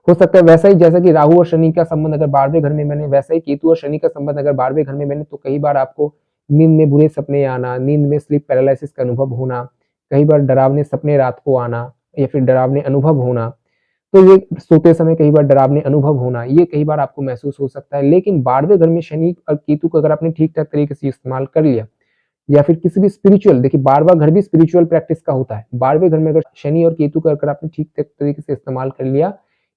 हो सकता है वैसा ही जैसा कि राहु और शनि का संबंध अगर 12वें घर में मैंने, वैसा ही केतु और शनि का संबंध अगर 12वें घर में मैंने, तो कई बार आपको नींद में बुरे सपने आना, नींद में स्लीप पैरालिसिस का अनुभव होना, कई बार डरावने सपने रात को आना या फिर डरावने अनुभव होना, तो ये सोते समय कई बार डरावने अनुभव होना, ये कई बार आपको महसूस हो सकता है। लेकिन 12वें घर में शनि और केतु को अगर आपने ठीक ठाक तरीके से इस्तेमाल कर लिया, या फिर किसी भी स्पिरिचुअल, देखिए 12वां घर भी स्पिरिचुअल प्रैक्टिस का होता है। 12वें घर में अगर शनि और केतु का अगर आपने ठीक ठाक तरीके से इस्तेमाल कर लिया,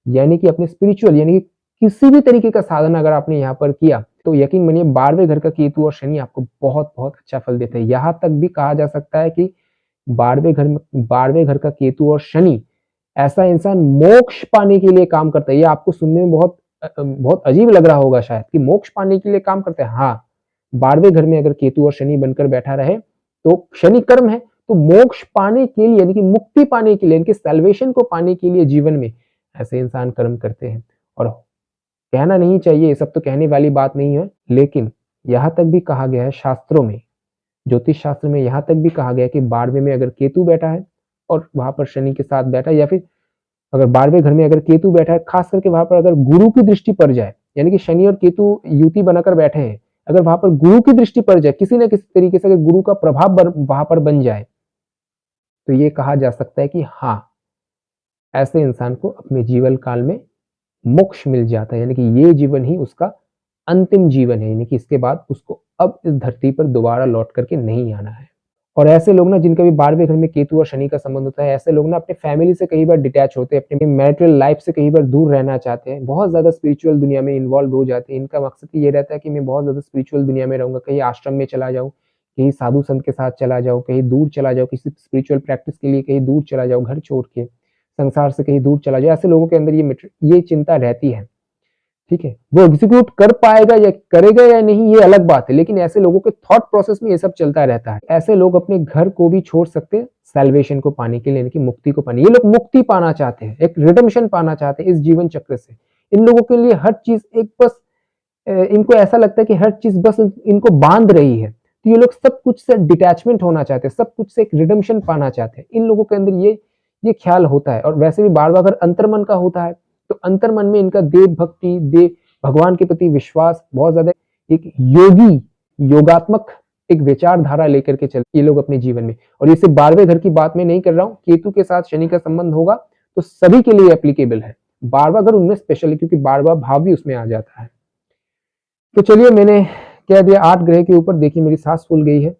यानी कि अपने स्पिरिचुअल, यानी कि किसी भी तरीके का साधन अगर आपने यहाँ पर किया, तो यकीन मानिए 12वें घर का केतु और शनि आपको बहुत बहुत अच्छा फल देते हैं। यहाँ तक भी कहा जा सकता है कि 12वें घर का केतु और शनि ऐसा इंसान मोक्ष पाने के लिए काम करता है। ये आपको सुनने में बहुत अजीब लग रहा होगा शायद कि मोक्ष पाने के लिए काम करते हैं। हाँ, 12वें घर में अगर केतु और शनि बनकर बैठा रहे तो शनि कर्म है, तो मोक्ष पाने के लिए, यानी कि मुक्ति पाने के लिए, इनके सैल्वेशन को पाने के लिए जीवन में ऐसे इंसान कर्म करते हैं। और कहना नहीं चाहिए, ये सब तो कहने वाली बात नहीं है, लेकिन यहाँ तक भी कहा गया है शास्त्रों में, ज्योतिष शास्त्र में यहाँ तक भी कहा गया है कि 12वें में अगर केतु बैठा है और वहां पर शनि के साथ बैठा है, या फिर अगर 12वें घर में अगर केतु बैठा है, खास करके वहां पर अगर गुरु की दृष्टि पड़ जाए, यानी कि शनि और केतु युति बनाकर बैठे हैं, अगर वहां पर गुरु की दृष्टि पड़ जाए, किसी न किसी तरीके से अगर गुरु का प्रभाव वहां पर बन जाए, तो ये कहा जा सकता है कि हाँ, ऐसे इंसान को अपने जीवन काल में मोक्ष मिल जाता है, यानी कि ये जीवन ही उसका अंतिम जीवन है, यानी कि इसके बाद उसको अब इस धरती पर दोबारा लौट करके नहीं आना है। और ऐसे लोग ना, जिनका भी 12वें घर में केतु और शनि का संबंध होता है, ऐसे लोग ना अपने फैमिली से कई बार डिटैच होते हैं, अपनी मैरिटल लाइफ से कई बार दूर रहना चाहते हैं, बहुत ज्यादा स्पिरिचुअल दुनिया में इन्वॉल्व हो जाते हैं। इनका मकसद ये रहता है कि मैं बहुत ज्यादा स्पिरिचुअल दुनिया में रहूंगा, कहीं आश्रम में चला जाऊं, कहीं साधु संत के साथ चला जाऊं, कहीं दूर चला जाऊं, किसी स्पिरिचुअल प्रैक्टिस के लिए कहीं दूर चला जाऊं, घर छोड़ के संसार से कहीं दूर चला जाओ। ऐसे लोगों के अंदर ये चिंता रहती है, ठीक है। वो एग्जीक्यूट कर पाएगा या करेगा या नहीं, ये अलग बात है, लेकिन ऐसे लोगों के थॉट प्रोसेस में ये सब चलता रहता है। ऐसे लोग अपने घर को भी छोड़ सकते हैं सैल्वेशन को पाने के लिए, यानी कि मुक्ति को पाने। ये लोग मुक्ति पाना चाहते हैं, एक रिडेम्पशन पाना चाहते हैं इस जीवन चक्र से। इन लोगों के लिए हर चीज एक बस, इनको ऐसा लगता है कि हर चीज बस इनको बांध रही है, तो ये लोग सब कुछ से डिटैचमेंट होना चाहते हैं, सब कुछ से एक रिडेम्पशन पाना चाहते हैं। इन लोगों के अंदर ये ख्याल होता है। और वैसे भी बार बार अगर अंतर्मन का होता है, तो अंतर्मन में इनका देव भक्ति, देव भगवान के प्रति विश्वास बहुत ज्यादा, एक योगात्मक एक विचारधारा लेकर के चलते ये लोग अपने जीवन में। और ये सिर्फ 12वें घर की बात में नहीं कर रहा हूं, केतु के साथ शनि का संबंध होगा तो सभी के लिए एप्लीकेबल है। 12वां घर उनमें स्पेशल है, क्योंकि 12वां भाव भी उसमें आ जाता है। तो चलिए, मैंने कह दिया 8 ग्रह के ऊपर। देखिए मेरी सांस फूल गई है।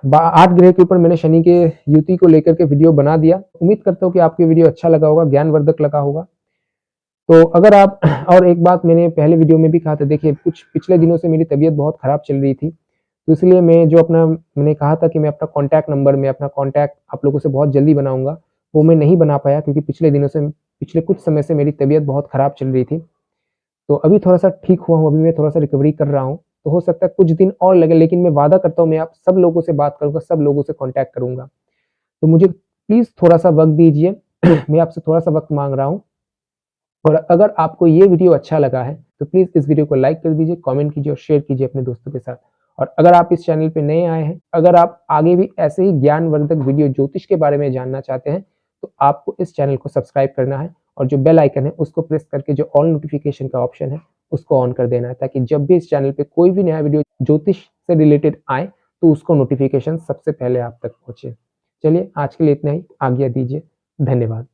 8 ग्रह के ऊपर मैंने शनि के युति को लेकर के वीडियो बना दिया। उम्मीद करता हूँ कि आपको वीडियो अच्छा लगा होगा, ज्ञानवर्धक लगा होगा। तो अगर आप, और एक बात मैंने पहले वीडियो में भी कहा था, देखिए कुछ पिछले दिनों से मेरी तबीयत बहुत खराब चल रही थी, तो इसलिए मैंने कहा था कि मैं अपना कॉन्टैक्ट नंबर में अपना कॉन्टैक्ट आप लोगों से बहुत जल्दी बनाऊंगा, वो मैं नहीं बना पाया, क्योंकि पिछले कुछ समय से मेरी तबीयत बहुत खराब चल रही थी। तो अभी थोड़ा सा ठीक हुआ हूँ, अभी मैं थोड़ा सा रिकवरी कर रहा हूँ, तो हो सकता है कुछ दिन और लगे, लेकिन मैं वादा करता हूँ मैं आप सब लोगों से बात करूंगा, सब लोगों से कॉन्टैक्ट करूंगा। तो मुझे प्लीज थोड़ा सा वक्त दीजिए। मैं आपसे थोड़ा सा वक्त मांग रहा हूँ। और अगर आपको ये वीडियो अच्छा लगा है तो प्लीज इस वीडियो को लाइक कर दीजिए, कमेंट कीजिए और शेयर कीजिए अपने दोस्तों के साथ। और अगर आप इस चैनल पे नए आए हैं, अगर आप आगे भी ऐसे ही ज्ञानवर्धक वीडियो ज्योतिष के बारे में जानना चाहते हैं, तो आपको इस चैनल को सब्सक्राइब करना है और जो बेल आइकन है उसको प्रेस करके जो ऑल नोटिफिकेशन का ऑप्शन है उसको ऑन कर देना है, ताकि जब भी इस चैनल पे कोई भी नया वीडियो ज्योतिष से रिलेटेड आए तो उसको नोटिफिकेशन सबसे पहले आप तक पहुंचे। चलिए, आज के लिए इतना ही। आज्ञा दीजिए। धन्यवाद।